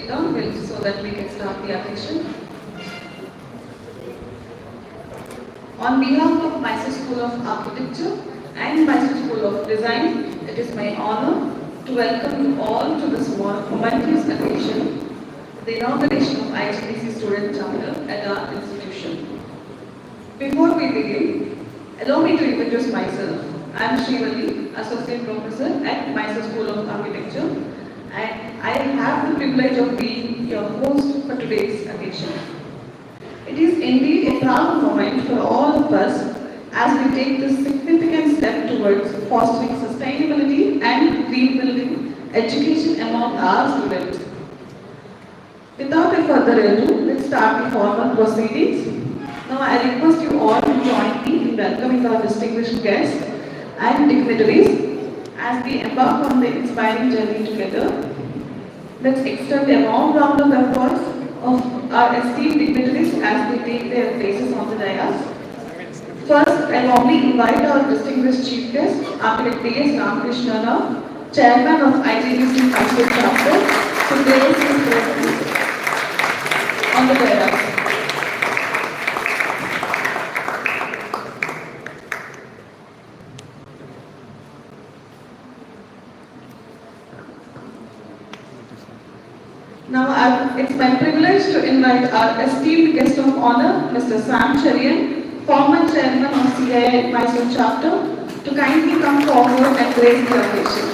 down so that we can start the occasion. On behalf of Mysore School of Architecture and Mysore School of Design, it is my honor to welcome you all to this momentous occasion, the inauguration of IGBC student chapter at our institution. Before we begin, allow me to introduce myself. I am Srivalli, Associate Professor at Mysore School of Architecture, and I have the privilege of being your host for today's occasion. It is indeed a proud moment for all of us as we take this significant step towards fostering sustainability and green building education among our students. Without a further ado, let's start the formal proceedings. Now I request you all to join me in welcoming our distinguished guests and dignitaries as we embark on the inspiring journey together. Let's extend a warm round of applause of our esteemed dignitaries as they take their places on the dais. First, I warmly invite our distinguished chief guest, Architect D.S. Ramakrishna, Chairman of IGBC Mysore Chapter, to grace his presence on the dais. Now, it's my privilege to invite our esteemed guest of honor, Mr. Sam Cherian, former chairman of CII Mysore Chapter, to kindly come forward and grace the occasion.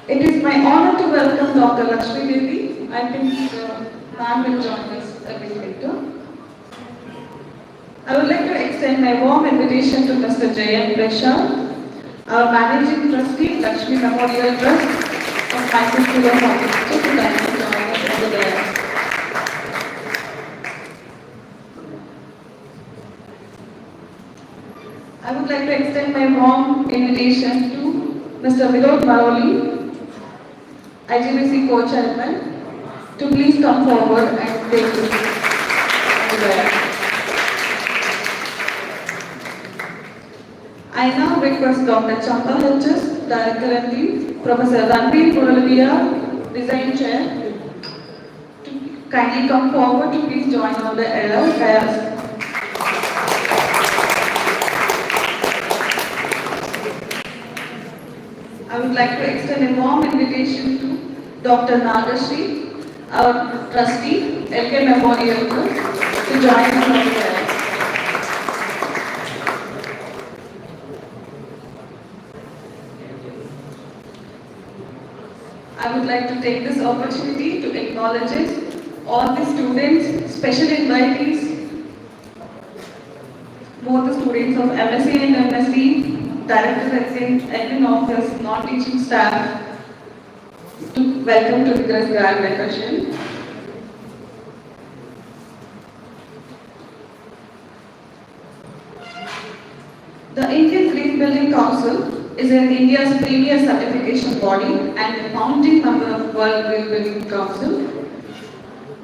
It is my honor to welcome Dr. Lakshmi Devi. I think ma'am will join us a bit later. I would like to extend my warm invitation to Mr. Jayan Prashad, our Managing Trustee, Lakshmi Memorial Trust of Mysore School of Architecture, to kindly join us on the dais. I would like to extend my warm invitation to Mr. Vinod Maroli, IGBC Co-Chairman, to please come forward and take the seat on the dais. I now request Dr. Chamba H.S., Director and Dean, Professor Ranbir Puralia, Design Chair, to kindly come forward to please join on the dais. I would like to extend a warm invitation to Dr. Nagashri, our Trustee, LK Memorial Trust, to join us on the dais. I would like to take this opportunity to acknowledge all the students, special invitees, both the students of MSc and MSc, Director and Admin Office, non-teaching staff, to welcome to this grand occasion. The Indian Green Building Council is India's premier certification body and a founding member of World Green Building Council,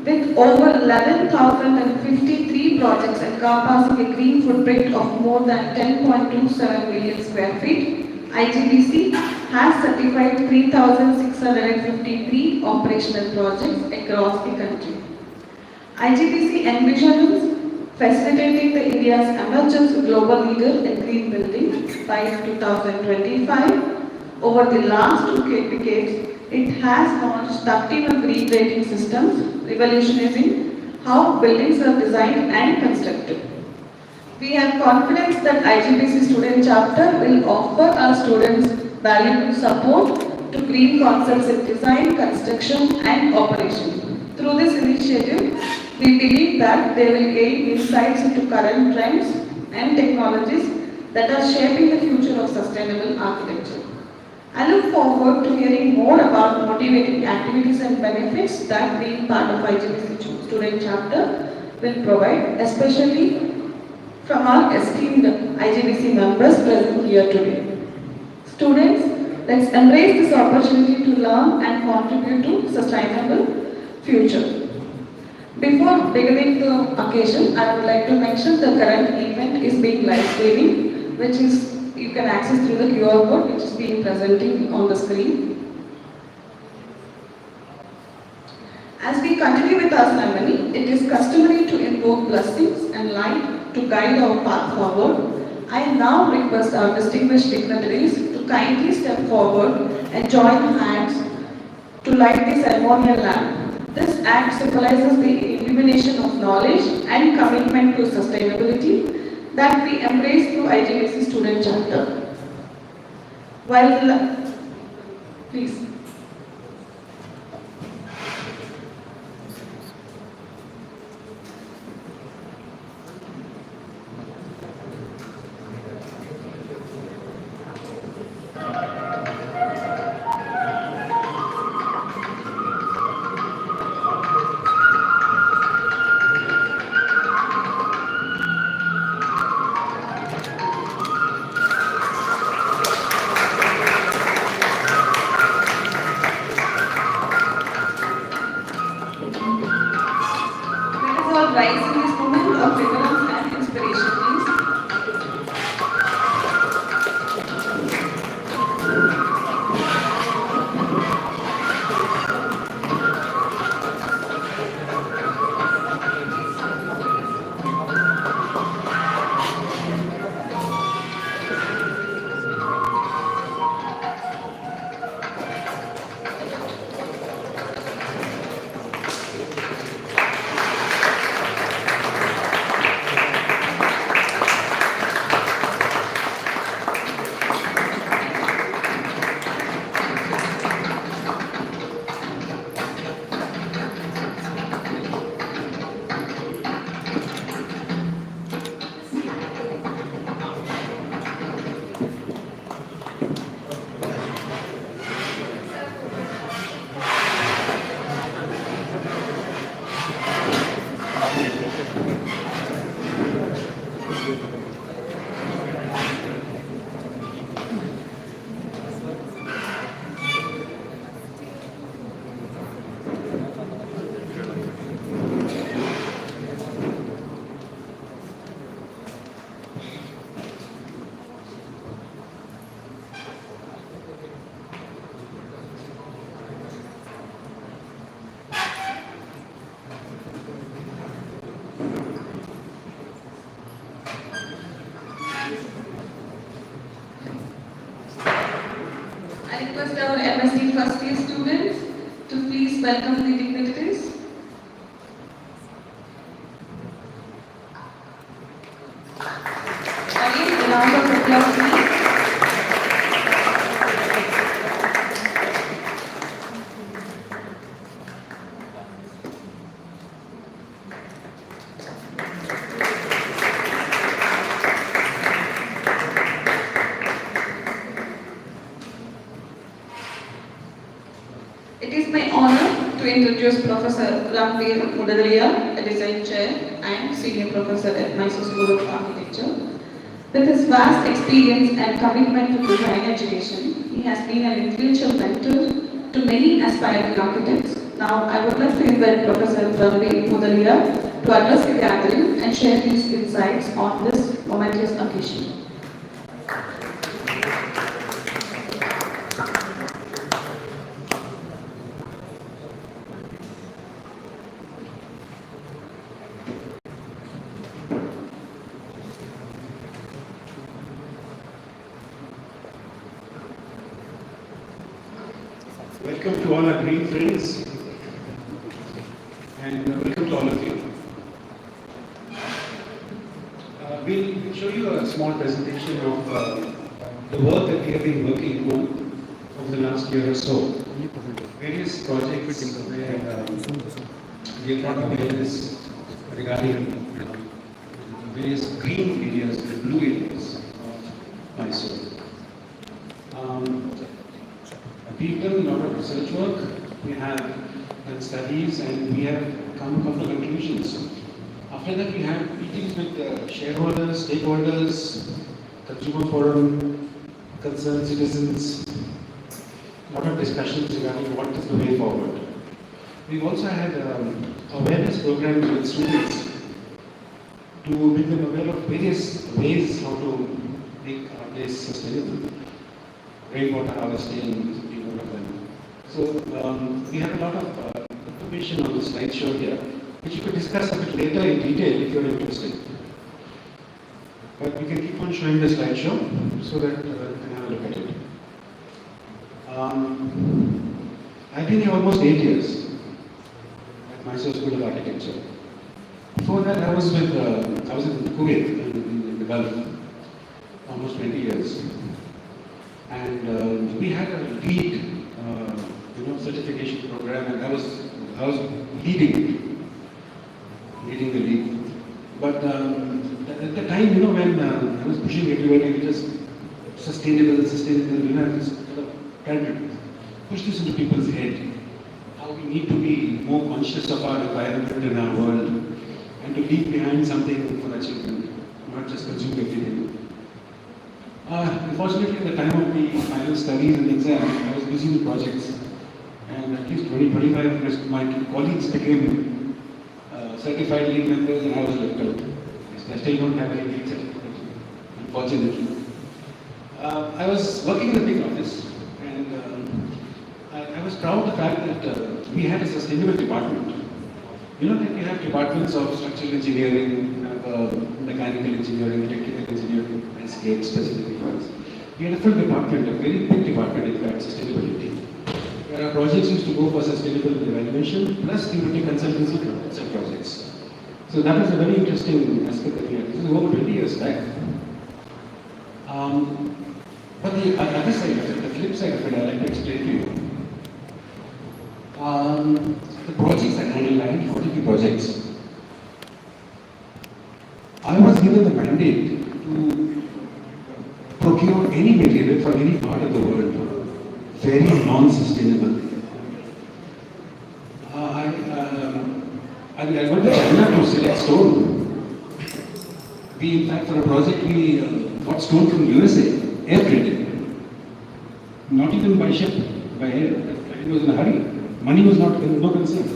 with over 11,053 projects encompassing a green footprint of more than 10.27 million square feet. IGBC has certified 3,653 operational projects across the country. IGBC envisions facilitating the India's emergence global leader in green building by 2025. Over the last 2 decades, it has launched 31 green rating systems, revolutionizing how buildings are designed and constructed. We have confidence that IGBC student chapter will offer our students valuable support to green concepts in design, construction and operation. Through this initiative, we believe that they will gain insights into current trends and technologies that are shaping the future of sustainable architecture. I look forward to hearing more about motivating activities and benefits that being part of IGBC student chapter will provide, especially from our esteemed IGBC members present here today. Students, let's embrace this opportunity to learn and contribute to sustainable future. Before beginning the occasion, I would like to mention the current event is being live streaming, which is you can access through the QR code which is being presenting on the screen. As we continue with our ceremony, it is customary to invoke blessings and light to guide our path forward. I now request our distinguished dignitaries to kindly step forward and join hands to light the ceremonial lamp. This act symbolizes the illumination of knowledge and commitment to sustainability that we embrace through IGBC Student Charter. Please. Rise in this moment of vigor and inspiration, please. I request our MSc first year students to please welcome the dignitaries. Again, a round of applause, please. It is my honor to introduce Professor Ramveer Mudadalia, a design chair and senior professor at Mysore School of Architecture. With his vast experience and commitment to design education, he has been an influential mentor to many aspiring architects. Now, I would like to invite Professor Ramveer Mudadalia to address the gathering and share his insights on this momentous occasion. Welcome to all our green friends and welcome to all of you. We'll show you a small presentation of the work that we have been working on over the last year or so. Various projects where we have brought awareness regarding various green areas and blue areas of Mysore. We've done a lot of research work, we have done studies, and we have come to a couple of conclusions. After that, we had meetings with shareholders, stakeholders, consumer forum, concerned citizens, a lot of discussions regarding what is the way forward. We've also had awareness programs with students to make them aware of various ways how to make our place sustainable. Rainwater harvesting is being one of them. So we have a lot of information on the slideshow here, which you could discuss a bit later in detail if you're interested. But we can keep on showing the slideshow so that you can have a look at it. I've been here almost 8 years at Mysore School of Architecture. Before that, I was in Kuwait in the Gulf, almost 20 years, and we had a lead, certification program, and I was leading the lead. But at the time, when I was pushing everybody, just sustainable, just kind of trying to push this into people's head, how we need to be more conscious of our environment and our world, and to leave behind something for our children, not just consume everything. Unfortunately, at the time of the final studies and exam, I was busy with projects, and at least 20-25 of my colleagues became certified lead members, and I was left out. I still don't have any lead certificate, unfortunately. I was working in a big office, and I was proud of the fact that we had a sustainable department. That we have departments of structural engineering, mechanical engineering, electrical engineering, and scale specific ones. We had a full department, a very big department, in fact, sustainability. Where our projects used to go for sustainable evaluation, plus theoretic consultancy projects. So that was a very interesting aspect that we had. This is over 20 years back. But the other side of it, the flip side of it, I'd like to explain to you. The projects I handled, I had 42 projects. I was given the mandate to procure any material from any part of the world, very non-sustainable. I went to China to select stone. In fact, for a project, we got stone from USA, air freighted. Not even by ship, by air. It was in a hurry. Money was no concern.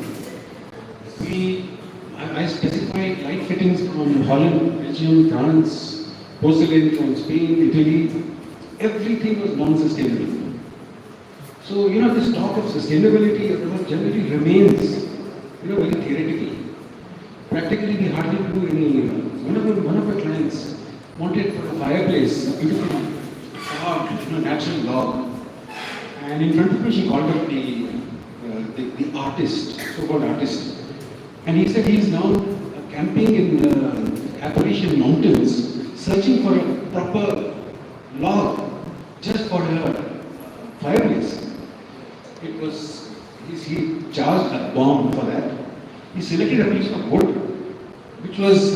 I specified light fittings from Holland, Belgium, France, porcelain from Spain, Italy. Everything was non-sustainable. So, this talk of sustainability generally remains, very theoretical. Practically, we hardly do any. One of our clients wanted for a fireplace, a beautiful carved, natural log. And in front of me, she called up the artist, so-called artist. And he said he is now camping in the Appalachian Mountains, searching for a proper log just for a fireplace. He charged a bomb for that. He selected a piece of wood, which was,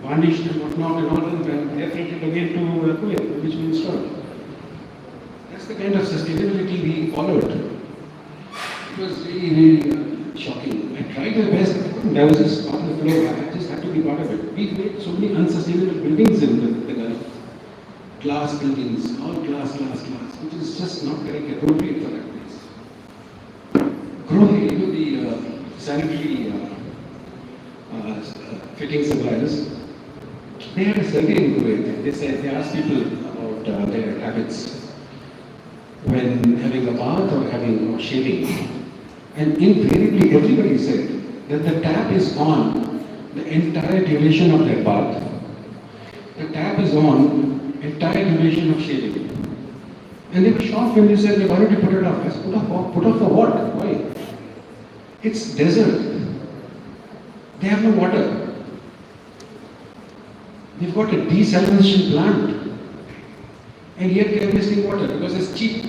varnished and whatnot and all, and air freighted again to Kuwait, which we installed. That's the kind of sustainability we followed. It was really shocking. I tried my best. I was just on the floor. I just had to be part of it. We made so many unsustainable buildings in the Gulf. Glass buildings, all glass, which is just not very appropriate for that place. Growing into the sanitary fitting suppliers, they had a survey in Kuwait. They asked people about their habits when having a bath or shaving. And invariably everybody said that the tap is on the entire duration of their bath. The tap is on entire duration of shaving. And they were shocked when they said, why don't you put it off? I said, put off for what? Why? It's desert. They have no water. They've got a desalination plant. And yet they are wasting water because it's cheap.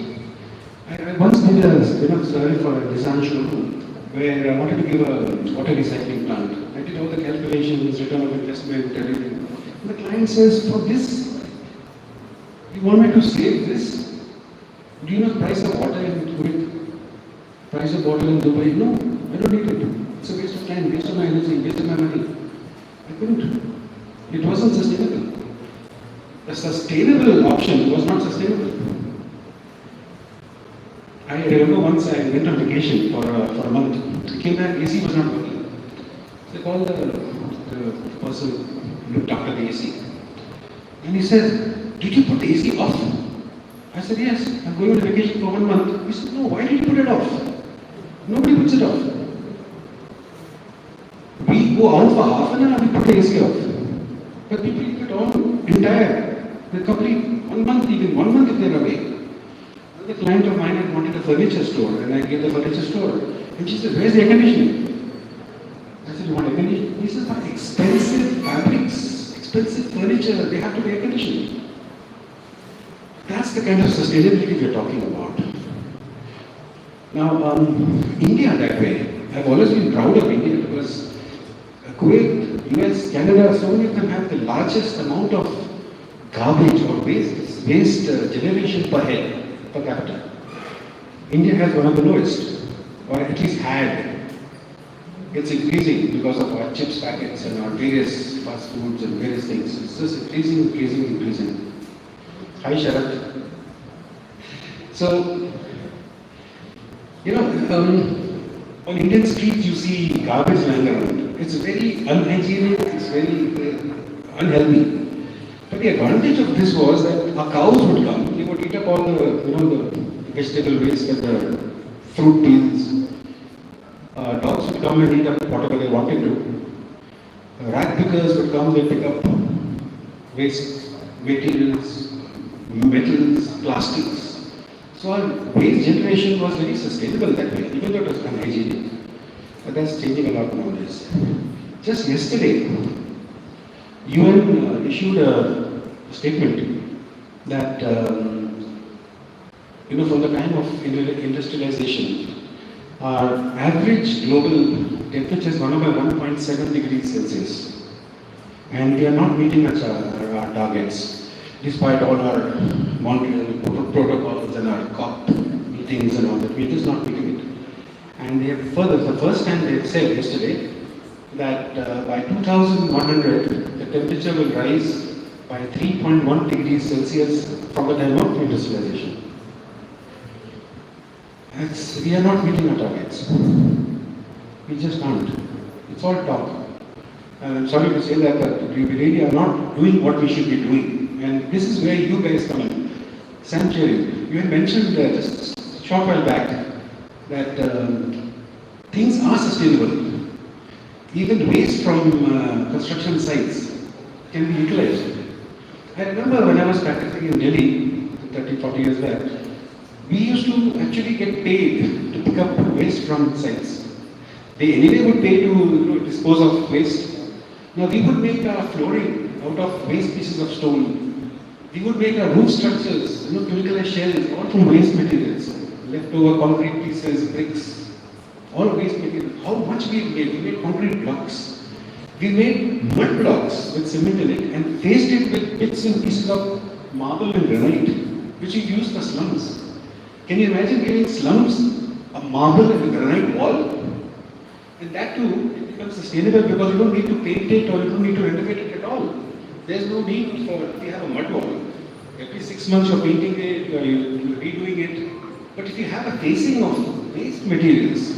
I once did a survey for a design showroom where I wanted to give a water recycling plant. I did all the calculations, return of investment, everything. And the client says, for this, you want me to save this? Do you know the price of water in Kuwait? Price of water in Dubai? No, I don't need it. It's a waste of time, waste of my energy, waste of my money. I couldn't. It wasn't sustainable. The sustainable option was not sustainable. I I remember once I went on vacation for a month. I came back, AC was not working. So I called the person who looked after the AC. And he said, "Did you put the AC off?" I said, "Yes, I'm going on vacation for 1 month." He said, "No, why did you put it off? Nobody puts it off. We go out for half an hour, we put the AC off. But people keep it on entire, the complete 1 month, even 1 month if they're away." The client of mine had wanted a furniture store, and I gave the furniture store. And she said, "Where's the air conditioning?" I said, "You want air conditioning?" He said, "But expensive fabrics, expensive furniture, they have to be air conditioned." That's the kind of sustainability we're talking about. Now, India that way, I've always been proud of India because Kuwait, US, Canada, so many of them have the largest amount of garbage or waste generation per head, per capita. India has one of the lowest, or at least had. It's increasing because of our chips packets and our various fast foods and various things. It's just increasing. Hi, Sharat. So, on Indian streets you see garbage lying around. It's very unhygienic, it's very unhealthy. But the advantage of this was that our cows would come, they would eat up all the vegetable waste and the fruit peels. Dogs would come and eat up whatever they wanted to. Rat pickers would come, they pick up waste materials, metals, plastics. So our waste generation was very sustainable that way, even though it was unhygienic. But that's changing a lot nowadays. Just yesterday, UN issued a statement that, from the time of industrialization, our average global temperature has gone up by 1.7 degrees Celsius. And we are not meeting our targets, despite all our Montreal protocols and our COP meetings and all that. We're just not meeting it. And they have further, the first time they have said yesterday, that by 2100, the temperature will rise by 3.1 degrees Celsius from the time of industrialization. We are not meeting our targets. We just can't. It's all talk. And I'm sorry to say that, but we really are not doing what we should be doing. And this is where you guys come in. Sanctuary. You had mentioned just a short while back that things are sustainable. Even waste from construction sites can be utilized. I remember when I was practicing in Delhi 30, 40 years back, we used to actually get paid to pick up waste from sites. They anyway would pay to dispose of waste. Now we would make our flooring out of waste pieces of stone. We would make our roof structures, chemical shells, all from waste materials. Leftover concrete pieces, bricks, all waste material. How much we made? We made concrete blocks. We made mud blocks with cement in it and faced it with bits and pieces of marble and granite, which we used for slums. Can you imagine giving slums a marble and a granite wall? And that too, it becomes sustainable because you don't need to paint it or you don't need to renovate it at all. There's no need for, if you have a mud wall, every 6 months you're painting it, you're redoing it. But if you have a facing of waste materials,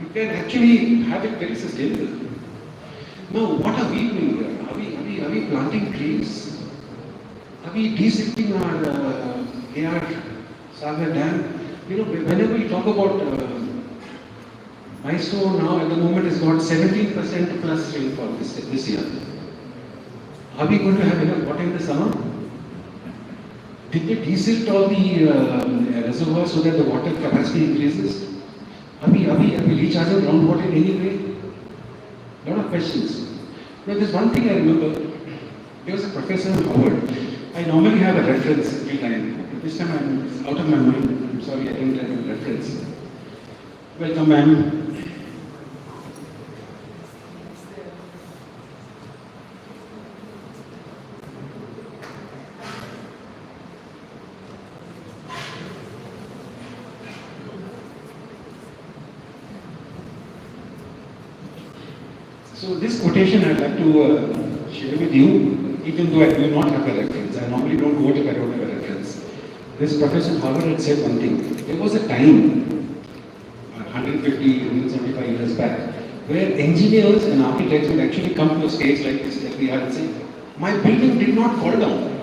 you can actually have it very sustainable. Now, what are we doing here? Are we planting trees? Are we desilting our AR Sagar Dam? Whenever we talk about Mysore now, at the moment, has got 17% plus rainfall this year. Are we going to have enough water in the summer? Did they desilt all the reservoirs so that the water capacity increases? Are we recharging groundwater in any way? A lot of questions. Now, there's one thing I remember. There was a professor in Harvard. I normally have a reference every time. This time it's out of my mind. I'm sorry, I didn't have a reference. Welcome, ma'am. So this quotation I'd like to share with you, even though I do not have a reference. I normally don't quote if I don't have a reference. this professor at Harvard had said one thing. There was a time, 150, 175 years back, where engineers and architects would actually come to a stage like this that we are and say, my building did not fall down.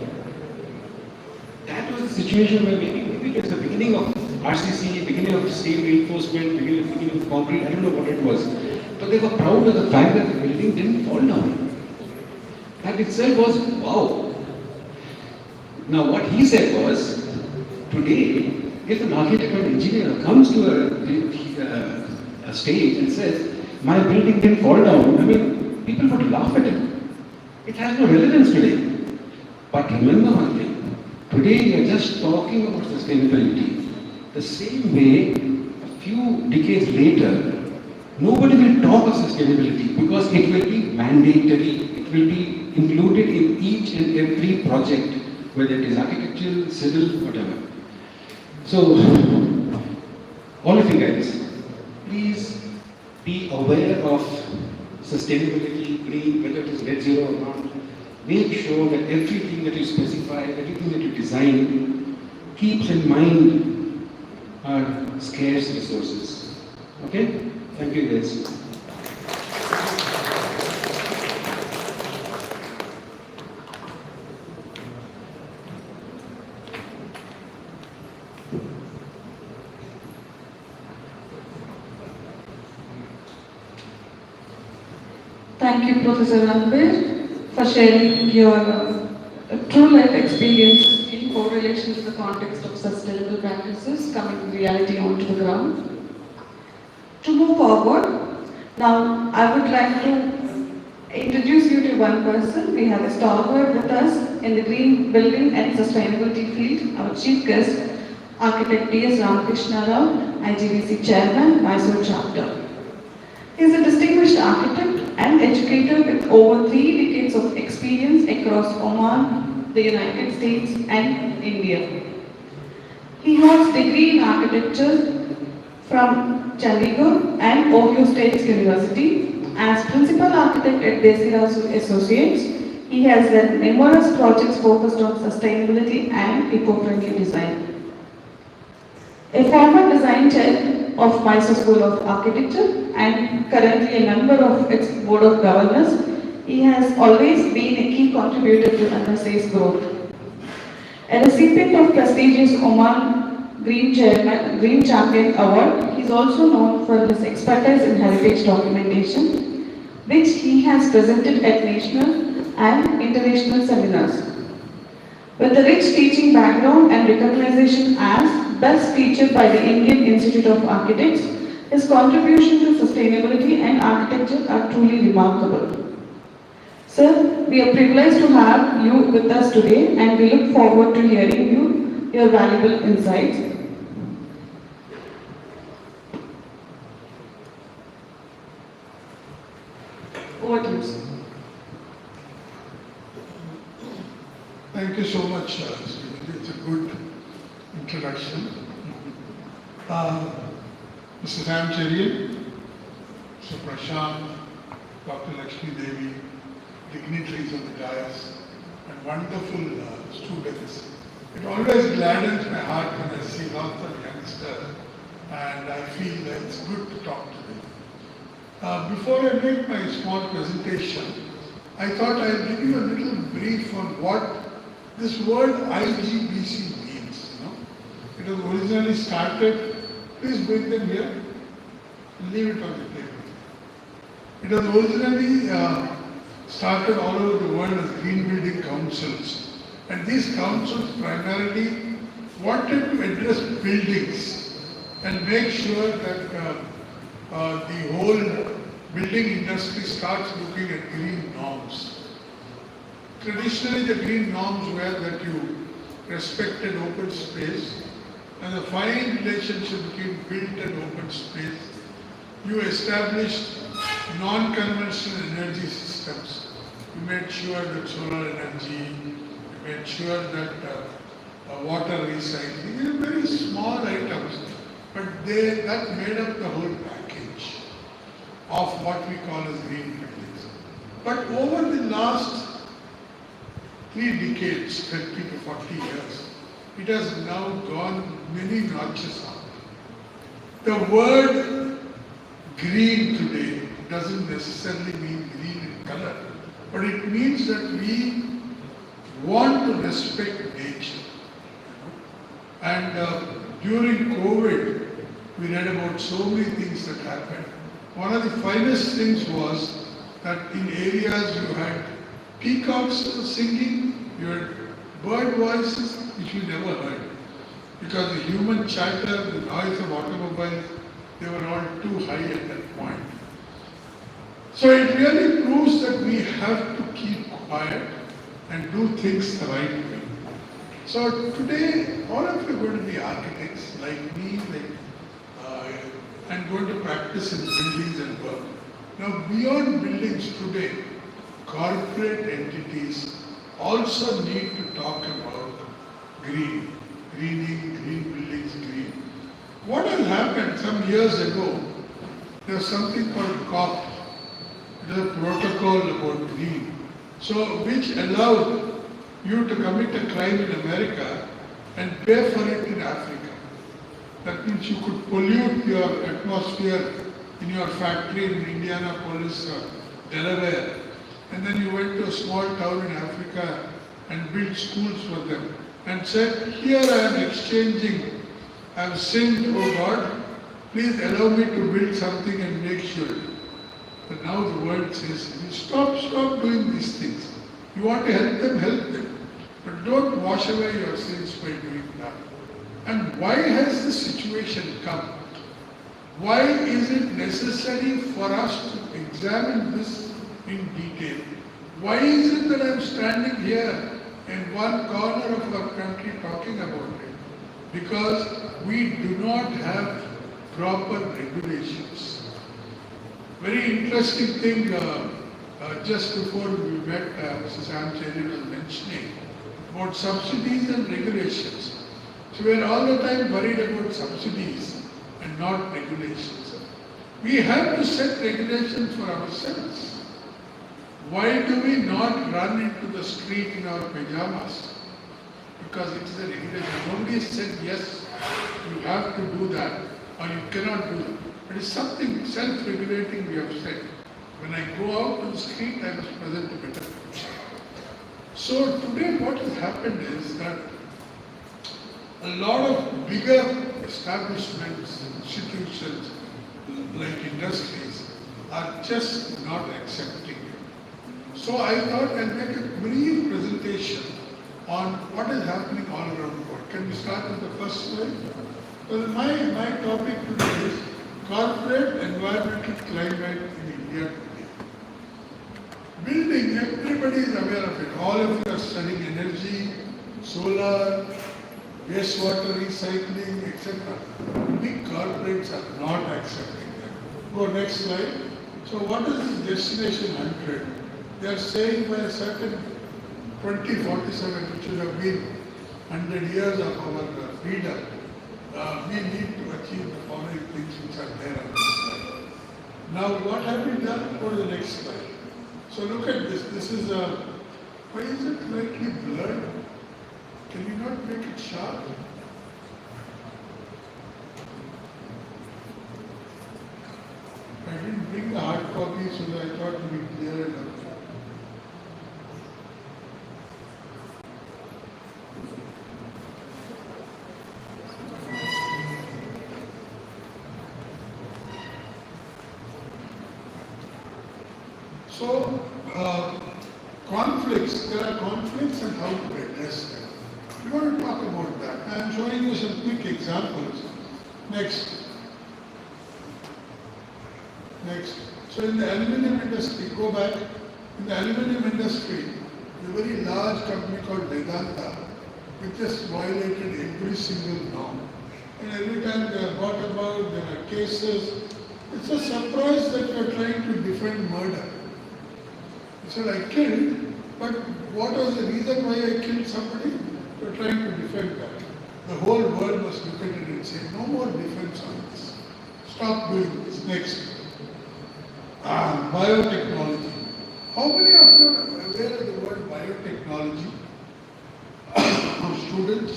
That was the situation where maybe it was the beginning of RCC, beginning of steel reinforcement, beginning of concrete, I don't know what it was. But they were proud of the fact that the building didn't fall down. That itself was wow. Now what he said was, today, if an architect or engineer comes to a stage and says, my building didn't fall down, I mean, people would laugh at him. It has no relevance today. But remember one thing, today we are just talking about sustainability. The same way, a few decades later, nobody will talk of sustainability because it will be mandatory, it will be included in each and every project, whether it is architectural, civil, whatever. So, all of you guys, please be aware of sustainability, green, whether it is net zero or not. Make sure that everything that you specify, everything that you design, keeps in mind our scarce resources. Okay? Thank you guys. Thank you, Professor Ranbir, for sharing your true life experiences in correlation to the context of sustainable practices coming reality onto the ground. To move forward, now I would like to introduce you to one person. We have a stalwart with us in the green building and sustainability field, our chief guest, Architect T.S. Ramakrishna Rao, IGBC Chairman, Mysore Chapter. He is a distinguished architect and educator with over 3 decades of experience across Oman, the United States and India. He holds degree in architecture from Chandigarh and Ohio State University. As principal architect at Desirasu Associates, he has led numerous projects focused on sustainability and eco-friendly design. A former design chair of Mysore School of Architecture and currently a member of its Board of Governors, he has always been a key contributor to NSA's growth. A recipient of prestigious Oman Green Champion Award, he is also known for his expertise in heritage documentation, which he has presented at national and international seminars. With a rich teaching background and recognition as Best Teacher by the Indian Institute of Architects, his contribution to sustainability and architecture are truly remarkable. Sir, we are privileged to have you with us today and we look forward to hearing your valuable insights. Over to you, sir. Thank you so much, Srimati. It's a good introduction. Mr. Sam Cherian, Mr. Prashant, Dr. Lakshmi Devi, dignitaries of the dais, and wonderful students. It always gladdens my heart when I see lots of youngsters, and I feel that it's good to talk to them. Before I make my small presentation, I thought I'd give you a little brief on what this word IGBC means. It was originally started, please bring them here, leave it on the table. It was originally started all over the world as green building councils. And these councils primarily wanted to address buildings and make sure that the whole building industry starts looking at green norms. Traditionally, the green norms were that you respected open space and a fine relationship between built and open space. You established non-conventional energy systems. You made sure that solar energy, you made sure that water recycling, these are very small items, but that made up the whole package of what we call as green buildings. But over the last 3 decades, 30 to 40 years, it has now gone many notches up. The word green today doesn't necessarily mean green in color, but it means that we want to respect nature. And during COVID, we read about so many things that happened. One of the finest things was that in areas you had peacocks singing, you had bird voices which you never heard. Because the human chatter, the noise of automobiles, they were all too high at that point. So it really proves that we have to keep quiet and do things the right way. So today, all of you are going to be architects like me, and going to practice in buildings and work. Now, beyond buildings today, corporate entities also need to talk about greening, green buildings, green. What has happened some years ago, there was something called COP, it is a protocol about green, so which allowed you to commit a crime in America and pay for it in Africa. That means you could pollute your atmosphere in your factory in Indianapolis or Delaware, and then you went to a small town in Africa and built schools for them and said, here I am exchanging, I have sinned, oh God, please allow me to build something and make sure. But now the world says, stop doing these things. You want to help them. But don't wash away your sins by doing that. And why has this situation come? Why is it necessary for us to examine this in detail? Why is it that I am standing here in one corner of our country talking about it? Because we do not have proper regulations. Very interesting thing, just before we met, Mrs. Amchari was mentioning about subsidies and regulations. So we are all the time worried about subsidies and not regulations. We have to set regulations for ourselves. Why do we not run into the street in our pajamas? Because it is a regulation. Nobody said yes, you have to do that or you cannot do it. It is something self-regulating we have said. When I go out to the street, I must present a better picture. So today what has happened is that a lot of bigger establishments, institutions, like industries, are just not accepting it. So I thought I'll make a brief presentation on what is happening all around the world. Can we start with the first slide? Well, my topic today is corporate environmental climate in India today. Building, everybody is aware of it. All of you are studying energy, solar, wastewater recycling, etc. Big corporates are not accepting them. Go next slide. So what is this destination 100? They are saying by a certain 2047, which would have been 100 years of our freedom, we need to achieve the following things which are there on this slide. Now what have we done? Go to the next slide. So look at this. This is a, why is it slightly blurred? Can you not make it sharp? I didn't bring the hard copy, so that I thought it would be clear enough. So, conflicts, there are conflicts and how to address them. We want to talk about that. I am showing you some quick examples. Next. So in the aluminum industry, go back, in the aluminum industry, a very large company called Vedanta, which just violated every single norm. And every time they are brought about, there are cases. It's a surprise that you are trying to defend murder. He said, I killed, but what was the reason why I killed somebody? You are trying to defend that. The whole world must look at it and say, no more defense on this. Stop doing this. Next. Biotechnology. How many of you are aware of the word biotechnology? Students,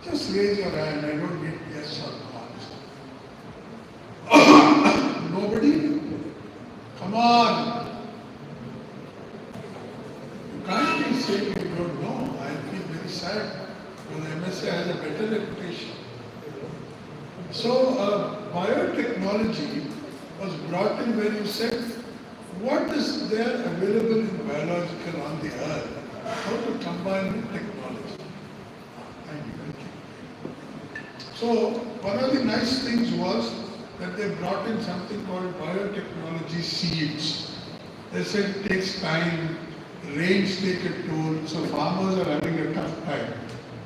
Just raise your hand. I don't need yes or no. Nobody? Come on. You can't be saying you don't know. I feel very sad because MSA has a better reputation. So, biotechnology was brought in where you said, what is there available in biological on the earth? How to combine with technology? Thank you. So, one of the nice things was that they brought in something called biotechnology seeds. They said it takes time, rains take a toll, so farmers are having a tough time.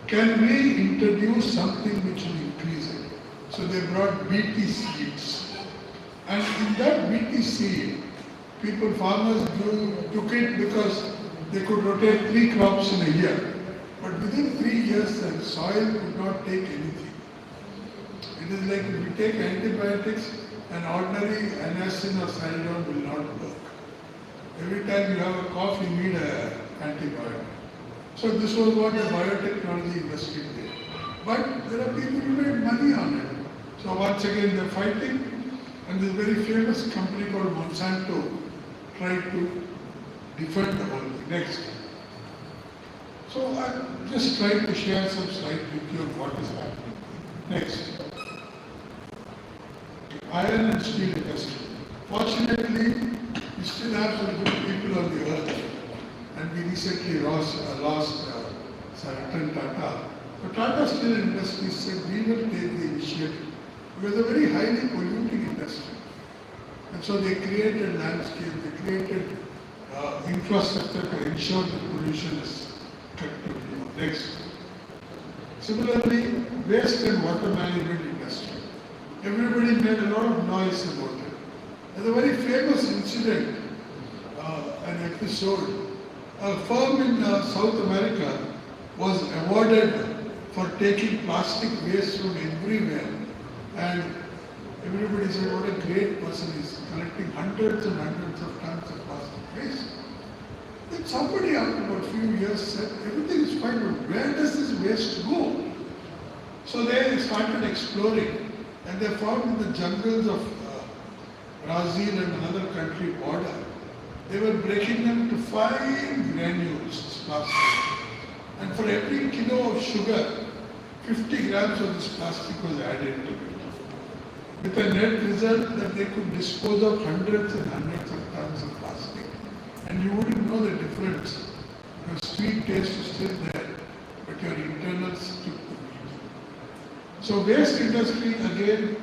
Can we introduce something which will increase it? So they brought BT seeds. And in that BT seed, farmers took it because they could rotate 3 crops in a year. But within 3 years, the soil could not take anything. It is like if you take antibiotics, an ordinary antacid or saridone will not work. Every time you have a cough, you need an antibiotic. So this was what the biotechnology industry did. But there are people who made money on it. So once again they're fighting, and this very famous company called Monsanto tried to defend the whole thing. Next. So I'm just trying to share some slides with you of what is happening. Next. Iron and steel industry. Fortunately, we still have some good people on the earth, and we recently lost Sir Ratan Tata. But Tata Steel Industries said we will take the initiative. It was a very highly polluting industry. And so they created landscape, they created infrastructure to ensure the pollution is cut to. Next. Similarly, waste and water management industry. Everybody made a lot of noise about it. There's a very famous incident, an episode. A firm in South America was awarded for taking plastic waste from everywhere. And everybody said, what a great person he is, collecting hundreds and hundreds of tons of plastic waste. Then somebody after about a few years said, everything is fine, but where does this waste go? So they started exploring, and they found in the jungles of Brazil and another country border, they were breaking them to fine granules, plastic. And for every kilo of sugar, 50 grams of this plastic was added to it. With a net result that they could dispose of hundreds and hundreds of tons of plastic. And you wouldn't know the difference. Your sweet taste is still there, but your internals took the beat. So waste industry, again,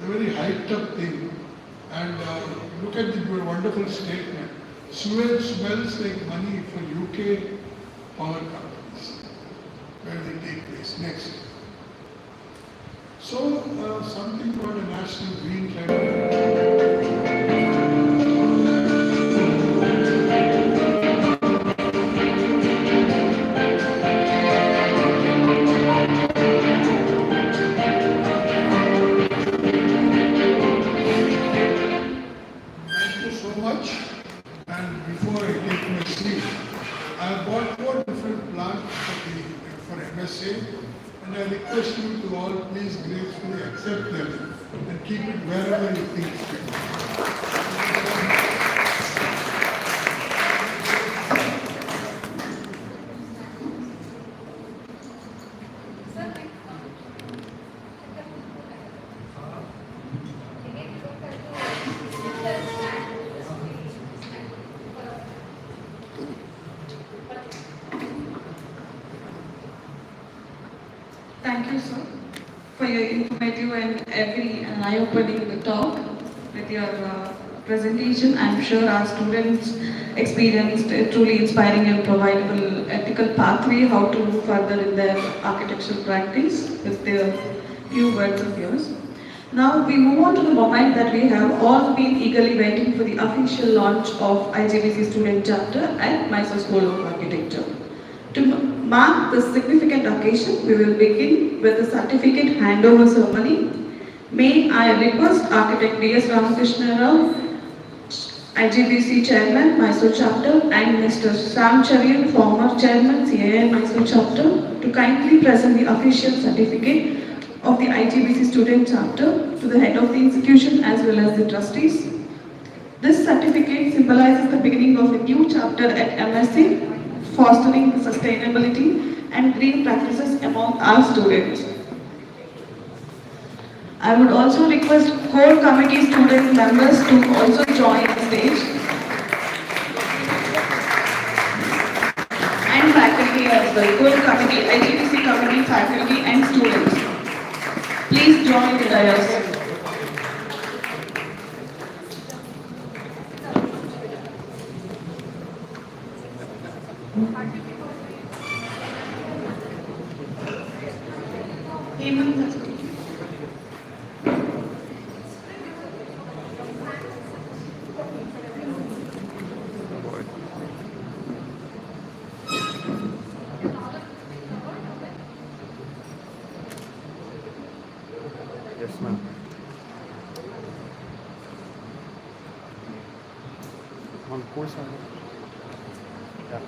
a very hyped up thing. And look at the wonderful statement. Sewage smells like money for UK power companies, where they take place. Next. So, something called a national green climate. Thank you so much. And before I take my seat, I have bought 4 different plants for MSA. And I request you to all please gracefully accept them and keep it wherever you think fit. Thank you, sir, for your informative and eye-opening talk with your presentation. I'm sure our students experienced a truly inspiring and providable ethical pathway how to move further in their architectural practice with their few words of yours. Now we move on to the moment that we have all been eagerly waiting for, the official launch of IGBC student chapter at Mysore School of Architecture. To mark this significant occasion, we will begin with the certificate handover ceremony. May I request Architect D.S. Ramakrishna Rao IGBC Chairman, Mysore Chapter, and Mr. Sam Charian, former Chairman, CAN Mysore Chapter, to kindly present the official certificate of the IGBC Student Chapter to the head of the institution as well as the trustees. This certificate symbolizes the beginning of a new chapter at MSc, fostering sustainability and green practices among our students. I would also request core committee student members to also join the stage, and faculty as well. Core committee, IGBC committee, faculty and students. Please join the dais. Hemant, that's okay. Yes, ma'am. On course, yeah.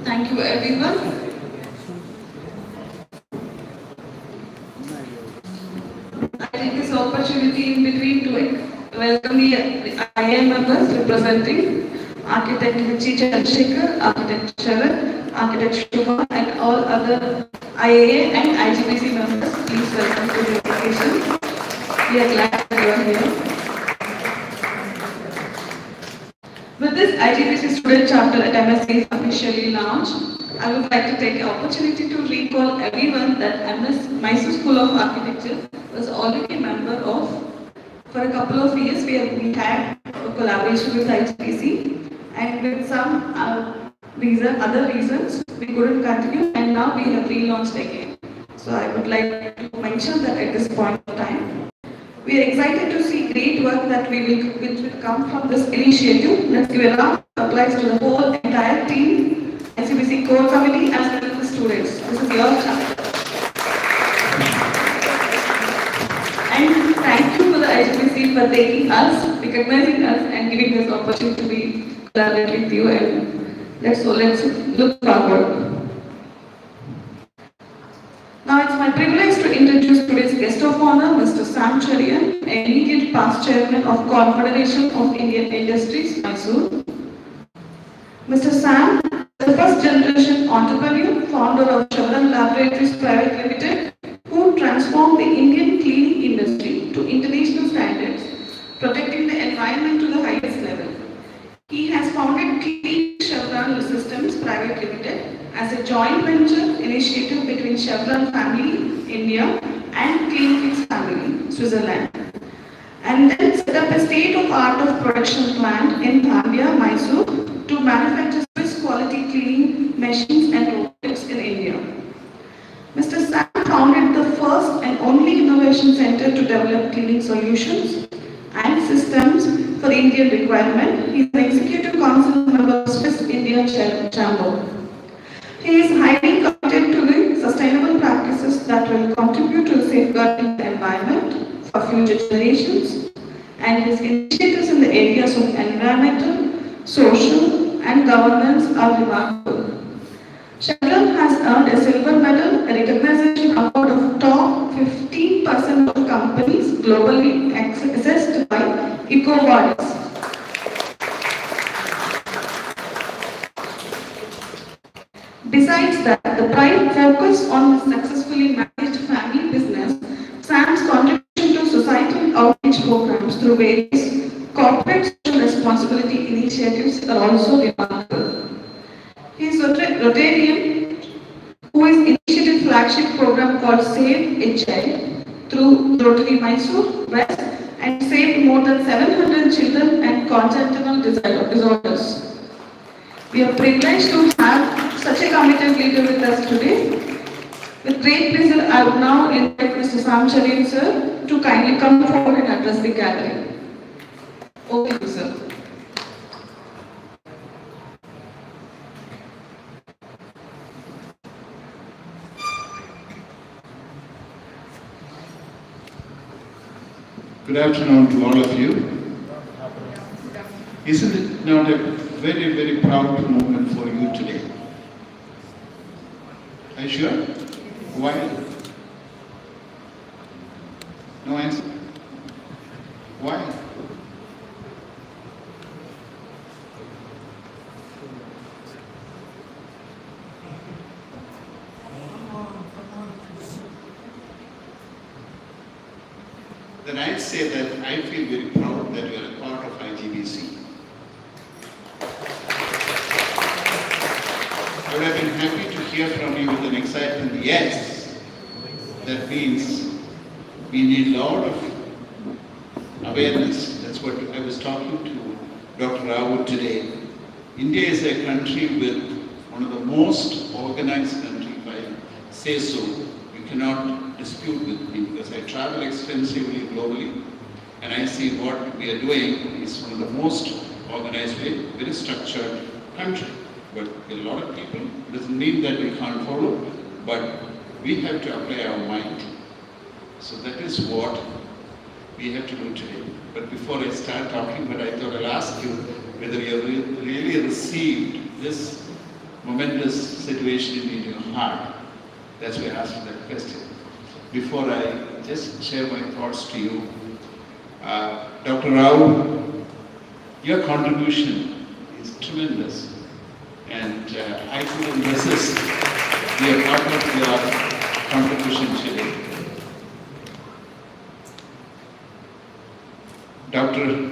Thank you everyone. I take this opportunity in between to welcome the IIM members representing Architect H. Chandrasekhar, Architect Sharat, Architect Shubha and all other IAA and IGBC members. Please welcome to the occasion. We are glad that you are here. With this IGBC student chapter at MSc is officially launched, I would like to take the opportunity to recall everyone that Mysore School of Architecture was already a member of. For a couple of years, we had a collaboration with IGBC, and with some other reasons, we couldn't continue, and now we have relaunched again. So I would like to mention that at this point of time, we are excited to see great work that which will come from this initiative. Let's give a round of applause to the whole entire team, IGBC core committee as well as the students. This is your chapter. And thank you for the IGBC for taking us, recognizing us and giving us the opportunity to be collaborate with you, and let's look forward. Now it's my privilege to introduce today's guest of honor, Mr. Sam Charian, immediate past chairman of Confederation of Indian Industries, Mysore. Mr. Sam, the first generation entrepreneur, founder of Chevron Laboratories Private Limited, who transformed the Indian cleaning industry to international standards, protecting the environment to the highest level. He has founded Clean Chevron Systems Private Limited as a joint venture initiative between Chevron family, India, and Clean family, Switzerland. And then set up a state-of-art of production plant in Thambia, Mysore, to manufacture Swiss quality cleaning machines and robotics in India. Mr. Sam founded the first and only innovation center to develop cleaning solutions and systems for Indian requirement. He is an executive council member of Swiss India Chamber. He is highly committed to the sustainable practices that will contribute to safeguarding the environment for future generations, and his initiatives in the areas of environmental, social, and governance are remarkable. Chevron has earned a silver medal, a recognition award of top 15% of companies globally assessed by EcoVadis. Besides that, the prime focus on the successfully managed family business, Sam's contribution to societal outreach programs through various corporate social responsibility initiatives are also remarkable. He is a Rotarian who has initiated a flagship program called Save a Child through Rotary Mysore West and saved more than 700 children and congenital disorders. We are privileged to have such a committed leader with us today. With great pleasure, I would now invite Mr. Sam Charin, sir, to kindly come forward and address the gathering. Over to you, sir. Good afternoon to all of you. Isn't it not a very, very proud moment for you today? Are you sure? Why? No answer? Why? Then I'd say that I feel very proud that you are a part of IGBC. I would have been happy to hear from you with an excitement, yes. That means we need a lot of awareness. That's what I was talking to Dr. Rao today. India is a country with one of the most organized countries, if I say so. You cannot dispute with me because I travel extensively globally and I see what we are doing is one of the most organized way, very structured country. But a lot of people, doesn't mean that we can't follow, but we have to apply our mind. So that is what we have to do today. But before I start talking, but I thought I'll ask you whether you have really received this momentous situation in your heart. That's why I asked you that question. Before I just share my thoughts to you, Dr. Rao, your contribution is tremendous. And I couldn't resist being a part of your contribution today. Dr.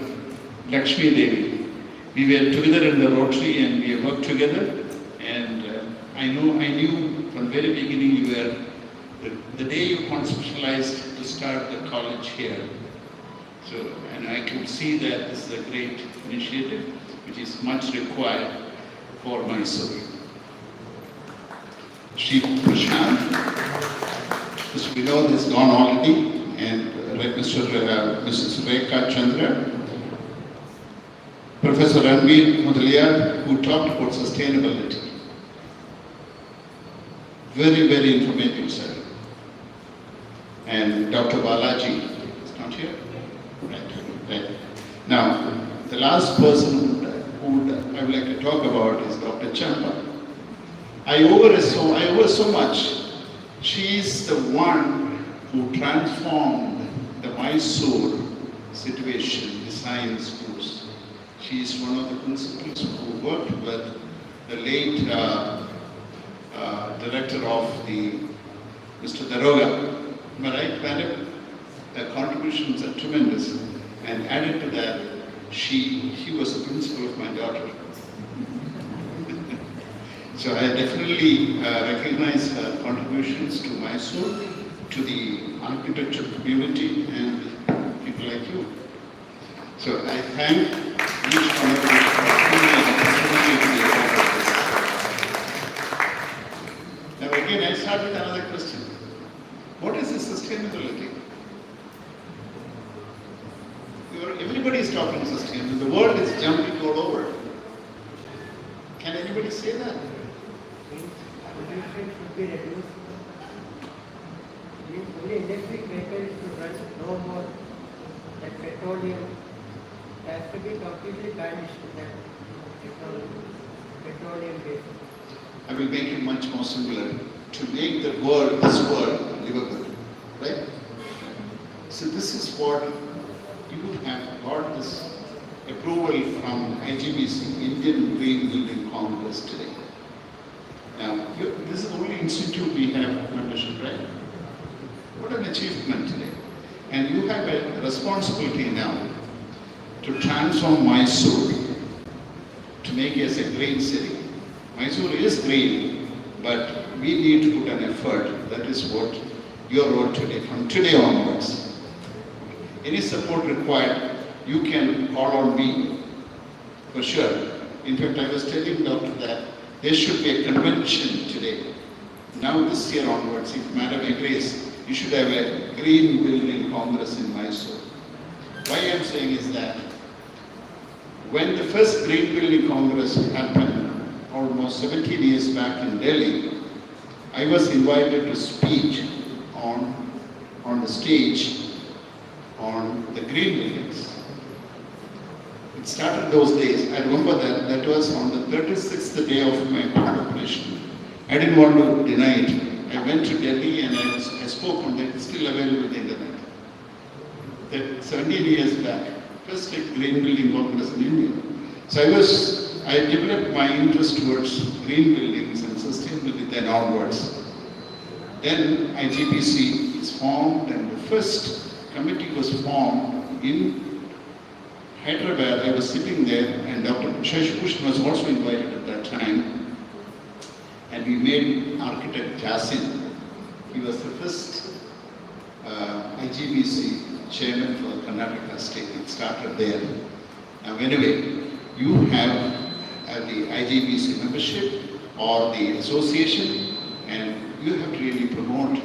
Lakshmi Devi, we were together in the Rotary and we worked together. And I knew from the very beginning you were, the day you conceptualized to start the college here. So, and I could see that this is a great initiative which is much required for Mysore. Shri Prashant, Mr. Vinod is gone already, and Mrs. Rekha Chandra, Professor Ranveer Mudaliar, who talked about sustainability. Very, very informative, sir. And Dr. Balaji is not here? Right. Now, the last person who I would like to talk about is Dr. Champa. I owe her so much. She is the one who transformed the Mysore situation, the science schools. She is one of the principals who worked with the late director of the Mr. Daroga. Am I right, madam? Her contributions are tremendous. And added to that, he was the principal of my daughter. So I definitely recognize her contributions to Mysore, to the architecture community, and people like you. So I thank each one of you for giving me an opportunity to be a part of this. Now again, I start with another question. What is this sustainability? Everybody is talking sustainability. The world is jumping all over. Can anybody say that? Pollution should be reduced. Only electric vehicles should run no more than petroleum. It has to be completely banished that petroleum based. I will make it much more simpler. To make the world, this world, livable. Right? So this is what you have got this approval from IGBC, Indian Green Building Congress today. Now, this is the only institute we have membership, right? What an achievement today. And you have a responsibility now to transform Mysore, to make it a green city. Mysore is green, but we need to put an effort. That is what your role today, from today onwards. any support required, you can call on me for sure. In fact, I was telling Doctor that there should be a convention today. Now this year onwards, if Madam agrees, you should have a Green Building Congress in Mysore. Why I am saying is that when the first Green Building Congress happened almost 17 years back in Delhi, I was invited to speak on the stage on the green buildings. It started those days. I remember that was on the 36th day of my operation. I didn't want to deny it. I went to Delhi and I spoke on that. It's still available on the internet. That 17 years back, first green building congress in India. So I developed my interest towards green buildings and sustainability then onwards. Then IGBC is formed and the first committee was formed in Hyderabad. I was sitting there and Dr. Shashibhushan was also invited at that time. And we made architect Jasin. He was the first IGBC chairman for Karnataka state. It started there. Now anyway, you have the IGBC membership or the association, and you have to really promote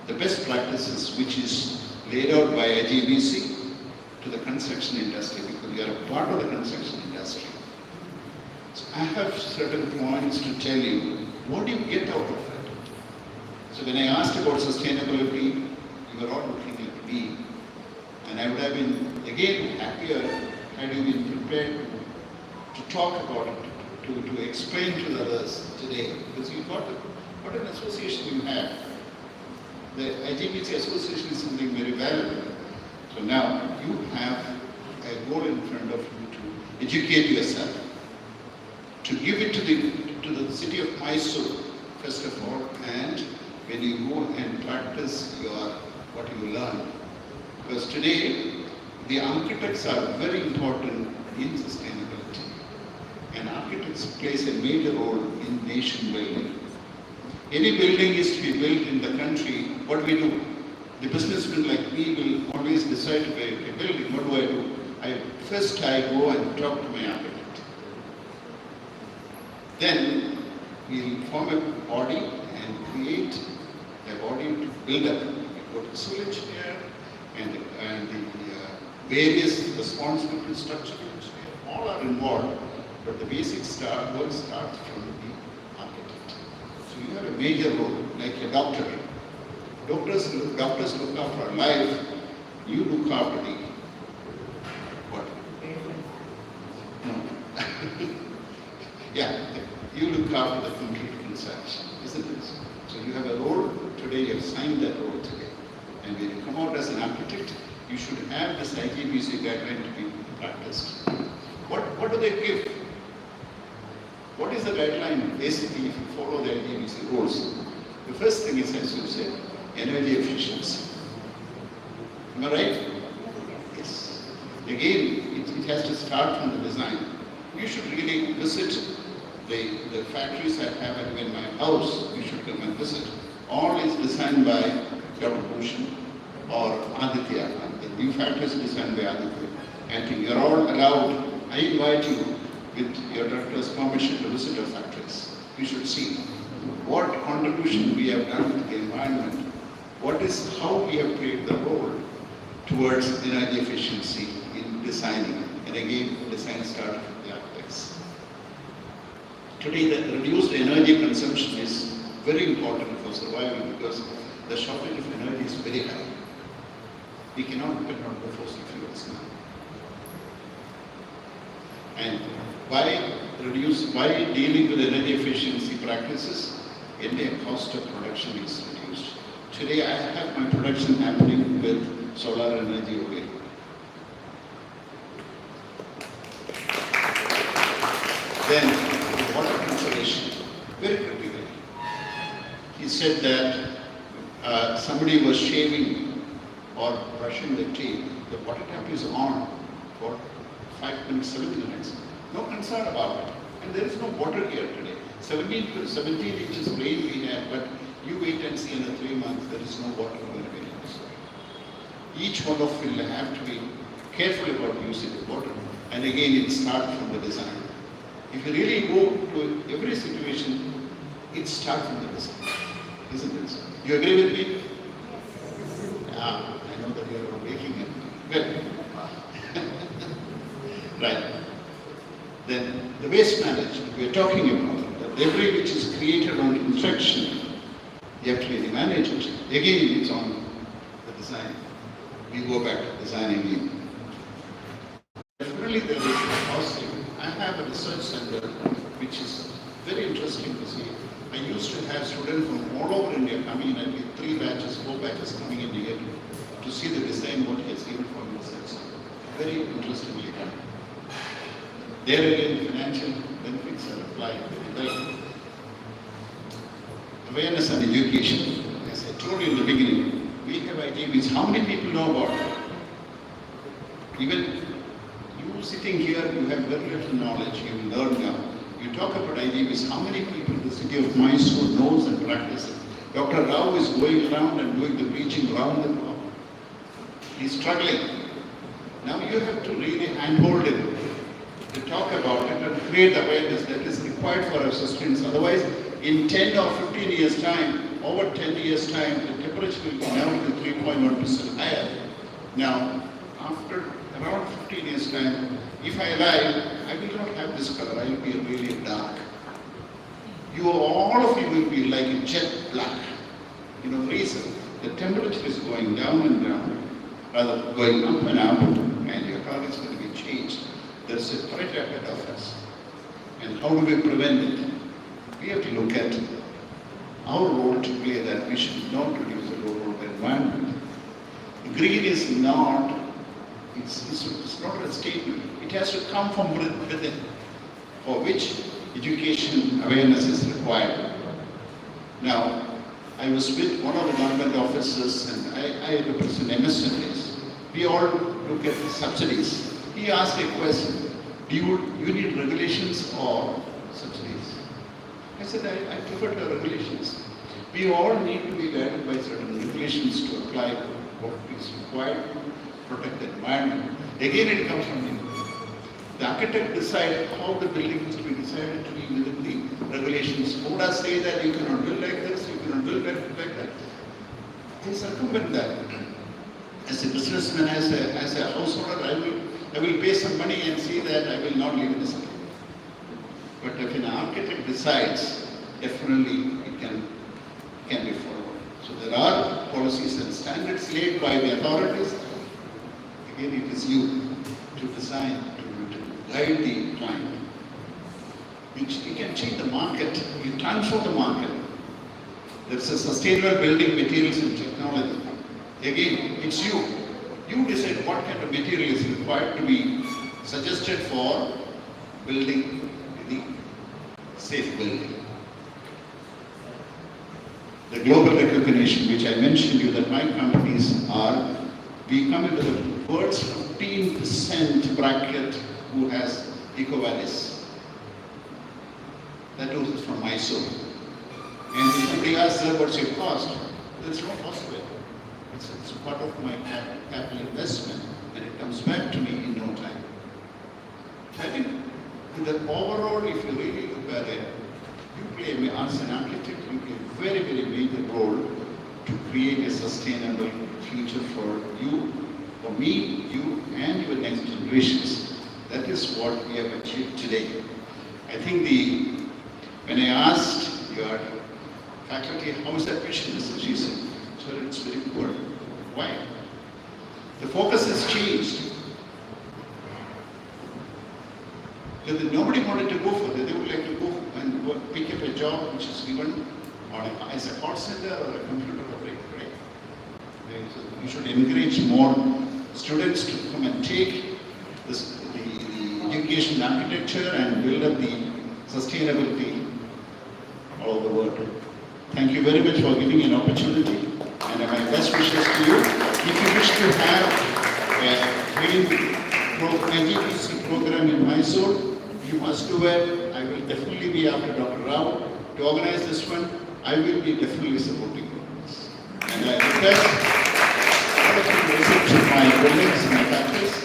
the best practices which is laid out by IGBC to the construction industry, because you are a part of the construction industry. So I have certain points to tell you. What do you get out of it? So when I asked about sustainability, you were all looking at me, and I would have been again happier had you been prepared to talk about it, to explain to the others today, because you got what an association you have. The IGBC association is something very valuable. So now you have a goal in front of you to educate yourself, to give it to the city of Mysore, first of all, and when you go and practice what you learn. Because today, the architects are very important in sustainability. And architects plays a major role in nation building. Any building is to be built in the country. What do we do? The businessman like me will always decide to build a building. What do? First I go and talk to my architect. Then we'll form a body and create a body to build up. We go to the civil engineer and the various responsible structural engineers, all are involved, but the basic work starts from the architect. So you have a major role, like a doctor. Doctors look after our life, you look after the what? No. Yeah, you look after the complete concepts, isn't it? So you have a role today, you have signed that role today. And when you come out as an architect, you should have this IGBC guideline to be practiced. What do they give? What is the guideline? Basically, if you follow the IGBC rules, the first thing is, as you said, energy efficiency. Am I right? Yes. Again, it has to start from the design. You should really visit the factories I have in my house. You should come and visit. All is designed by Dr. Bhushan or Aditya. The new factories are designed by Aditya. And you're all allowed. I invite you with your director's permission to visit our factories. You should see what contribution we have done to the environment. How we have played the role towards energy efficiency in designing. And again, design starts from the architects. Today, the reduced energy consumption is very important for survival because the shortage of energy is very high. We cannot depend on the fossil fuels now. And by dealing with energy efficiency practices, Indian cost of production is reduced. Today I have my production happening with solar energy only. Then water conservation, very critical. He said that somebody was shaving or brushing the teeth. The water tap is on for 5 minutes, 7 minutes. No concern about it. And there is no water here today. 17 inches rain we have, but you wait and see in 3 months there is no water going to be in the soil. each one of will have to be careful about using the water. And again, it starts from the design. If you really go to every situation, it starts from the design, isn't it? You agree with me? Yeah, I know that you are making it. Good. Right. Then the waste management, we are talking about the debris which is created on construction, you have to really manage it. Again, it's on the design. We go back to designing it. Definitely there is a positive. I have a research center which is very interesting to see. I used to have students from all over India coming in, I think 3 batches, 4 batches coming in here to see the design what he has given for research. Very interestingly done. There again, financial benefits are applied very well. Awareness and education. As I told you in the beginning, we have IGBC. How many people know about it? Even you sitting here, you have very little knowledge. You learn now. You talk about IGBC. How many people in the city of Mysore knows and practices? Dr. Rao is going around and doing the preaching around the clock. He's struggling. Now you have to really handhold him to talk about it and create the awareness that is required for our sustenance. Otherwise, in 10 or 15 years' time, over 10 years' time, the temperature will be down to 3.1% higher. Now, after around 15 years' time, if I lie, I will not have this color. I will be really dark. You, all of you will be like a jet black. You know, reason the temperature is going down and down, rather going up and up, and your color is going to be changed. There's a threat ahead of us. And how do we prevent it? We have to look at our role to play that we should not reduce the role of the environment. Green is not, it's not a statement. It has to come from within, for which education awareness is required. Now, I was with one of the government officers and I represent MSMEs. We all look at the subsidies. He asked a question, do you need regulations or subsidies? I said, I prefer the regulations. We all need to be guided by certain regulations to apply what is required to protect the environment. Again, it comes from you. The architect decides how the building is to be decided to be within the regulations. Who does say that you cannot build like this, you cannot build like that? They circumvent that. As a businessman, as a householder, I will pay some money and see that I will not live in the city. But if an architect decides, definitely it can be followed. So there are policies and standards laid by the authorities. Again, it is you to design, to guide the client. You can change the market, you transform the market. There's a sustainable building materials and technology. Again, it's you. You decide what kind of material is required to be suggested for building the safe building. The global recognition, which I mentioned you that my companies are, we come into the world's 15% bracket who has EcoVadis. That is from Mysore. And if somebody asks, sir, what's your cost? There's no cost to it. It's part of my capital investment, and it comes back to me in no time. I think the overall, if you really look at it, you play, as an architect, you play a very, very major role to create a sustainable future for you, for me, you, and your next generations. That is what we have achieved today. I think when I asked your faculty, how is that vision? She said, sir, it's very poor. Why? The focus has changed. Because nobody wanted to go for that. They would like to go and pick up a job which is given as a call center or a computer operator. Right? So you should encourage more students to come and take the education architecture and build up the sustainability all over the world. Thank you very much for giving an opportunity, and my best wishes to you. If you wish to have a IGBC program in Mysore, you must do it. I will definitely be after Dr. Rao to organize this one. I will be definitely supporting you. And I request all of you to visit my colleagues, my faculties,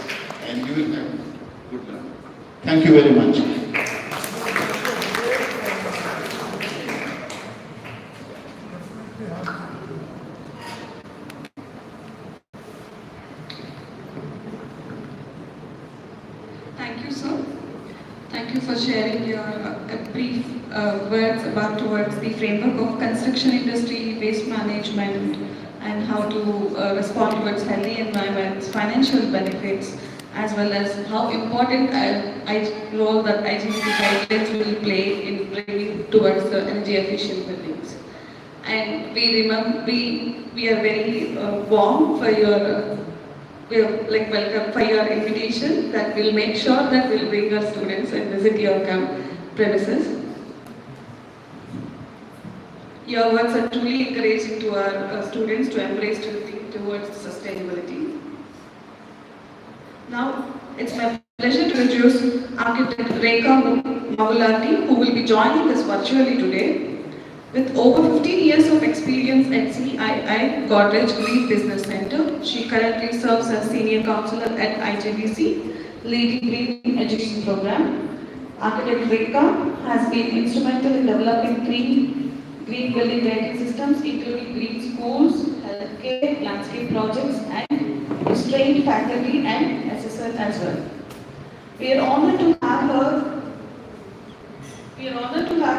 and you will have good luck. Thank you very much. Thank you, sir. Thank you for sharing your brief words about towards the framework of construction industry, waste management, and how to respond towards healthy environments, financial benefits, as well as how important role that IGBC guidelines will play in bringing towards the energy efficient buildings. And we are very warm for your we are welcome for your invitation that will make sure that we'll bring our students and visit your premises. Your words are truly encouraging to our students to embrace to think towards sustainability. Now, it's my pleasure to introduce architect Rekha Mavulati, who will be joining us virtually today. With over 15 years of experience at CII Godrej Green Business Center, she currently serves as Senior Counselor at IGBC, leading Green Education Program. Architect Rekha has been instrumental in developing green building rating systems, including green schools, healthcare, landscape projects, and trained faculty and assessors as well. We are honored to have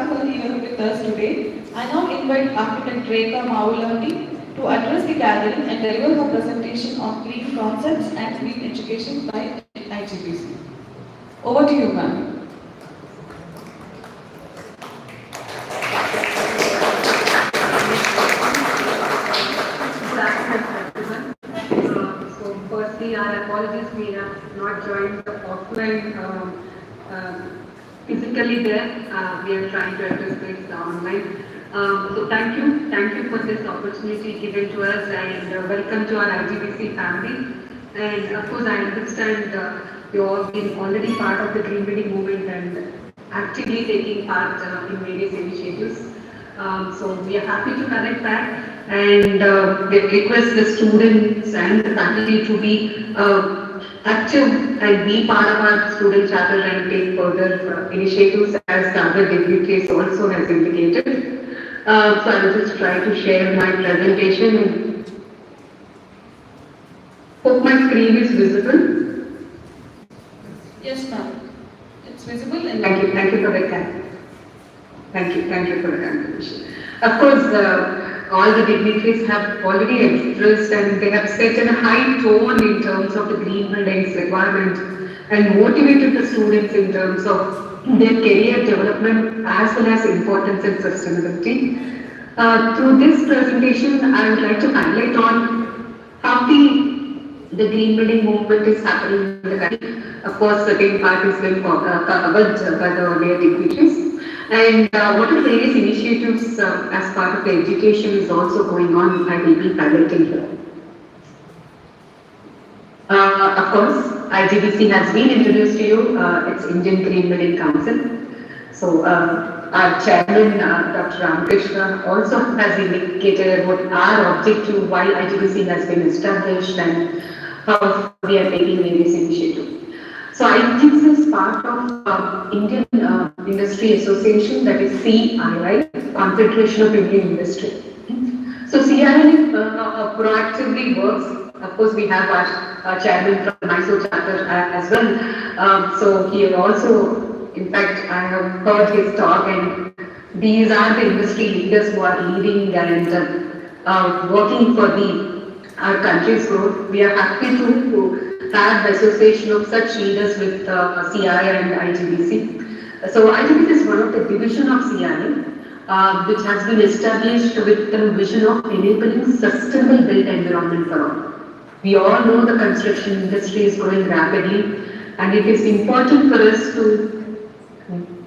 her here with us today. I now invite Architect Rekha Mavulati to address the gathering and deliver her presentation on green concepts and green education by IGBC. Over to you, ma'am. So firstly, our apologies, we have not joined the offline physically there. We are trying to address this online. So thank you for this opportunity given to us, and welcome to our IGBC family. And of course, I understand you all been already part of the green building movement and actively taking part in various initiatives. So we are happy to connect back, and we request the students and the faculty to be active and be part of our student chapter and take further initiatives as the other dignitaries also has indicated. So I will just try to share my presentation. Hope my screen is visible. Yes, ma'am. It's visible and Thank you for the time. Thank you for the contribution. Of course, all the dignitaries have already expressed and they have set a high tone in terms of the green buildings requirement and motivated the students in terms of their career development as well as importance in sustainability. Through this presentation, I would like to highlight on how the green building movement is happening in the country. Of course, certain part has been covered by the earlier dignitaries. And what are the various initiatives as part of the education is also going on, I will be highlighting here. Of course, IGBC has been introduced to you, it's Indian Green Building Council. So our chairman, Dr. Ramakrishna, also has indicated about our objective, why IGBC has been established and how we are taking various initiatives. So IGBC is part of Indian Industry Association, that is CII, Confederation of Indian Industry. So CII proactively works. Of course, we have our chairman from Mysore chapter as well. So he also, in fact, I have heard his talk, and these are the industry leaders who are leading and working for our country's growth. We are happy to have the association of such leaders with CII and IGBC. So IGBC is one of the division of CII, which has been established with the vision of enabling sustainable built environment for all. We all know the construction industry is growing rapidly, and it is important for us to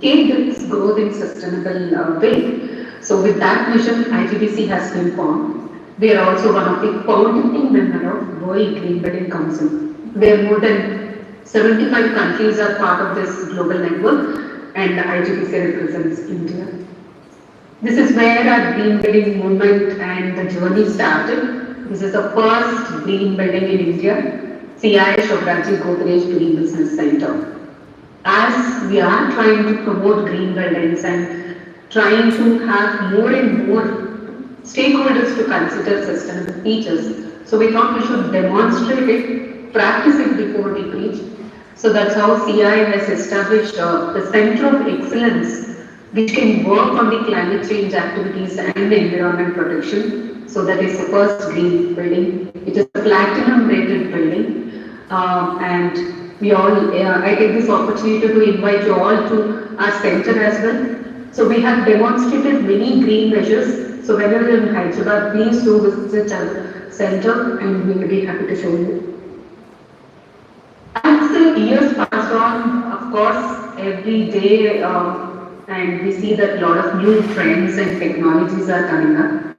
take this growth in sustainable way. So with that vision, IGBC has been formed. We are also one of the founding members of World Green Building Council, where more than 75 countries are part of this global network, and IGBC represents India. This is where our green building movement and the journey started. This is the first green building in India, CI Shobraji Godrej Green Business Center. As we are trying to promote green buildings and trying to have more and more stakeholders to consider sustainable features, so we thought we should demonstrate it, practice it before we preach. So that's how CI has established the Center of Excellence, which can work on the climate change activities and the environment protection. So that is the first green building. It is a platinum rated building, and we all, I take this opportunity to invite you all to our center as well. So we have demonstrated many green measures. So whenever you're in Hyderabad, please do visit our center and we will be happy to show you. As the years pass on, of course, every day, and we see that a lot of new trends and technologies are coming up.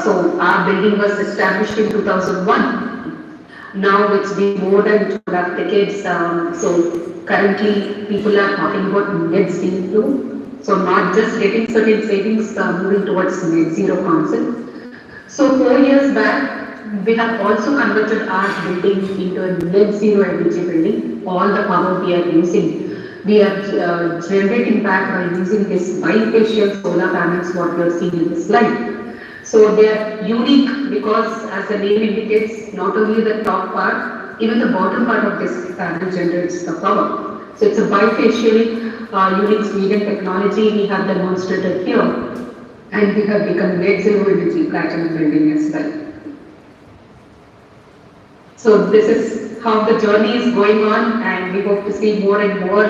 So our building was established in 2001. Now it's been more than 2.5 decades. So currently people are talking about net zero. So not just getting certain savings, moving towards net zero concept. So 4 years back, we have also converted our building into a net zero energy building. All the power we are using, we are generating back by using this bifacial solar panels what you are seeing in this slide. So they are unique because, as the name indicates, not only the top part, even the bottom part of this panel generates the power. So it's a bifacial unique Sweden technology we have demonstrated here, and we have become net zero energy platinum building as well. So this is how the journey is going on, and we hope to see more and more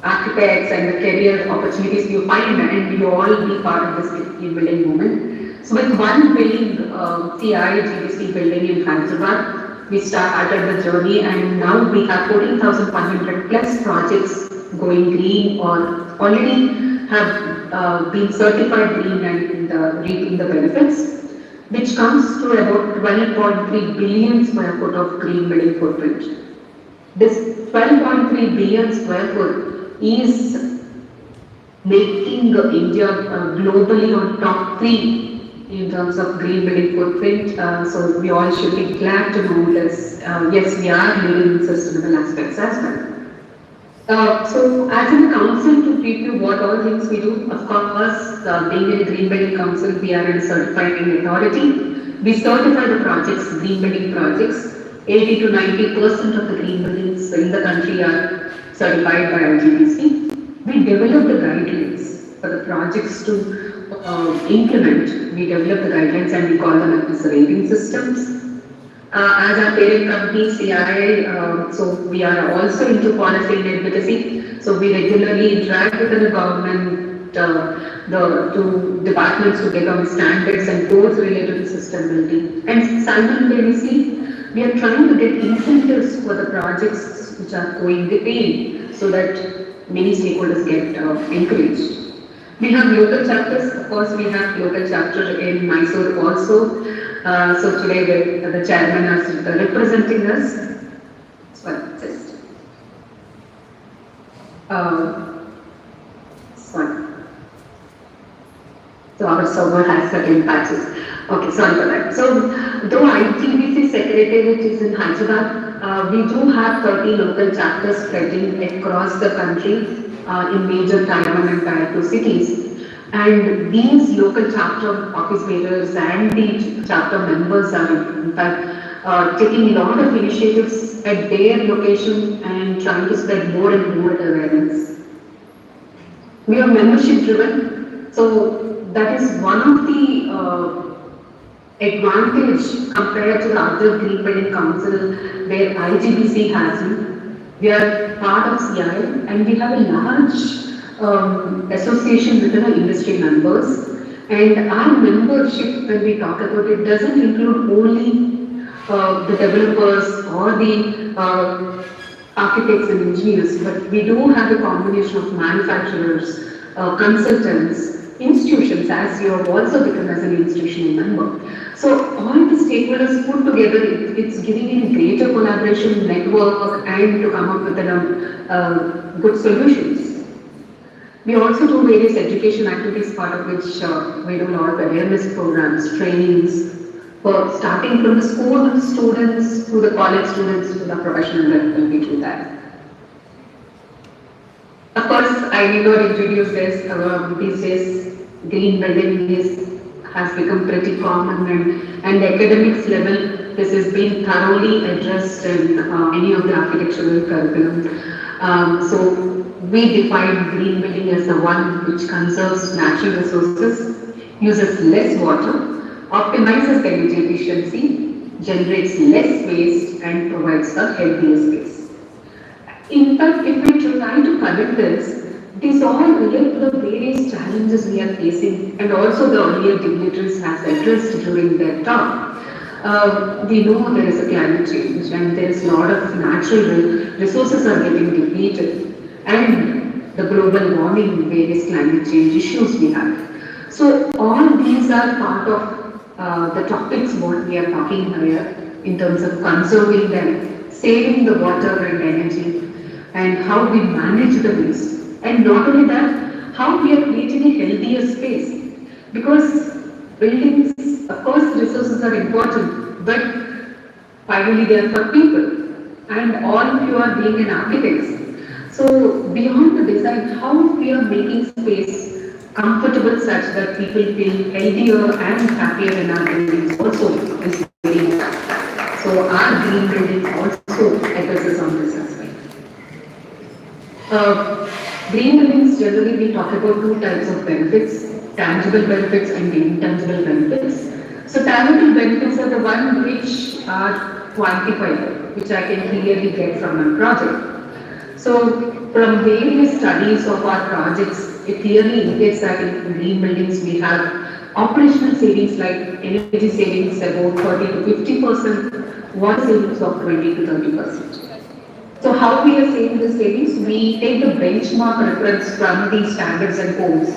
architects and the career opportunities you find, and you all be part of this green building movement. So with one building, IGBC building in Hyderabad, we started the journey, and now we have 14,500 plus projects going green or already have been certified green and reaping the benefits, which comes to about 12.3 billion square foot of green building footprint. This 12.3 billion square foot is making India globally on top 3 in terms of green building footprint. So we all should be glad to know this. Yes, we are leading in sustainable aspects as well. So as in the council, to preview what all things we do, of course, being in a green building council, we are a certifying authority. We certify the projects, green building projects. 80 to 90% of the green buildings in the country are certified by IGBC. We develop the guidelines for the projects to implement. We develop the guidelines and we call them as rating systems. As our parent company, CI, so we are also into policy and advocacy. So we regularly interact with the government, the two departments to get on standards and codes related to sustainability. And simultaneously, we are trying to get incentives for the projects which are going green, so that many stakeholders get encouraged. We have local chapters. Of course, we have local chapter in Mysore also. So today the chairman is representing us. Sorry. So our server has certain patches. Okay, sorry for that. So though IGBC Secretariat is in Hyderabad, we do have 30 local chapters spreading across the country in major Tier 1 and Tier 2 cities. And these local chapter office bearers and the chapter members are in fact taking a lot of initiatives at their location and trying to spread more and more awareness. We are membership driven, so that is one of the advantage compared to the other green building council where IGBC has it. We are part of CI and we have a large association with the industry members, and our membership, when we talk about it, doesn't include only the developers or the architects and engineers, but we do have a combination of manufacturers, consultants, institutions, as you have also become as an institutional member. So all the stakeholders put together, it's giving a greater collaboration, network, and to come up with good solutions. We also do various education activities, part of which we do a lot of awareness programs, trainings, for starting from the school students to the college students to the professional level, we do that. Of course, I need not introduce this. These days, green building has become pretty common, and academics level, this has been thoroughly addressed in any of the architectural curriculum. So we define green building as the one which conserves natural resources, uses less water, optimizes energy efficiency, generates less waste, and provides a healthier space. In fact, if we try to connect this, these all relate to the various challenges we are facing, and also the earlier dignitaries have addressed during their talk. We know there is a climate change, and there is a lot of natural resources are getting depleted, and the global warming, various climate change issues we have. So all these are part of the topics what we are talking here in terms of conserving them, saving the water and energy, and how we manage the waste. And not only that, how we are creating a healthier space. Because buildings, of course, resources are important, but finally they are for people. And all of you are being an architects. So beyond the design, how we are making space comfortable such that people feel healthier and happier in our buildings also is very important. So our green building also addresses on this aspect. Green buildings, generally we talk about two types of benefits, tangible benefits and intangible benefits. So tangible benefits are the ones which are quantifiable, which I can clearly get from a project. So from various studies of our projects, it clearly indicates that in green buildings we have operational savings like energy savings about 30 to 50%, water savings of 20 to 30%. So how we are saving the savings? We take the benchmark reference from these standards and codes.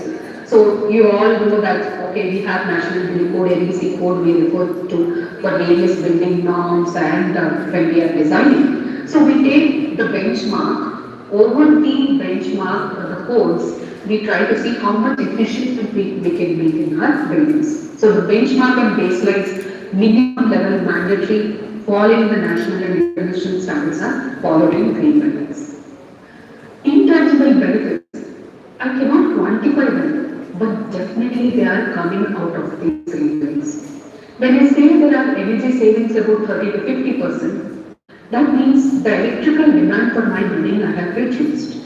So you all know that, okay, we have National Building Code, IGBC code we refer to for various building norms and when we are designing. So we take the benchmark, over the benchmark or the codes, we try to see how much efficient we can make in our buildings. So the benchmark and baselines, minimum level mandatory, following the national and international standards are followed in green buildings. Intangible benefits, I cannot quantify them, but definitely they are coming out of these green buildings. When I say there are energy savings about 30 to 50%, that means the electrical demand for my building I have reduced.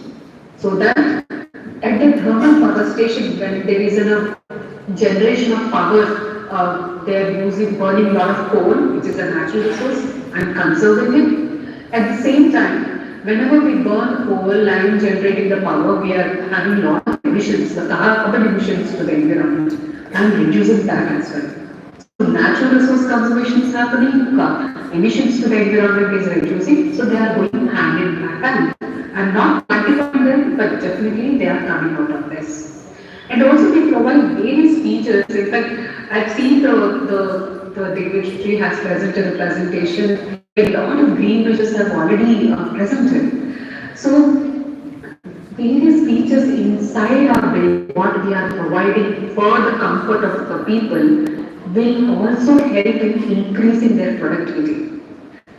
So that at the thermal power station, when there is a generation of power, they are burning a lot of coal, which is a natural resource, and conserving it. At the same time, whenever we burn coal and generating the power, we are having a lot of emissions, the carbon emissions to the environment, and reducing that as well. So natural resource conservation is happening, emissions to the environment is reducing, so they are going hand in hand. I'm not quantifying them, but definitely they are coming out of this. And also we provide various features. In fact, I've seen the dignitary has presented a presentation. A lot of green measures have already presented. So various features inside our building, what we are providing for the comfort of the people, will also help in increasing their productivity.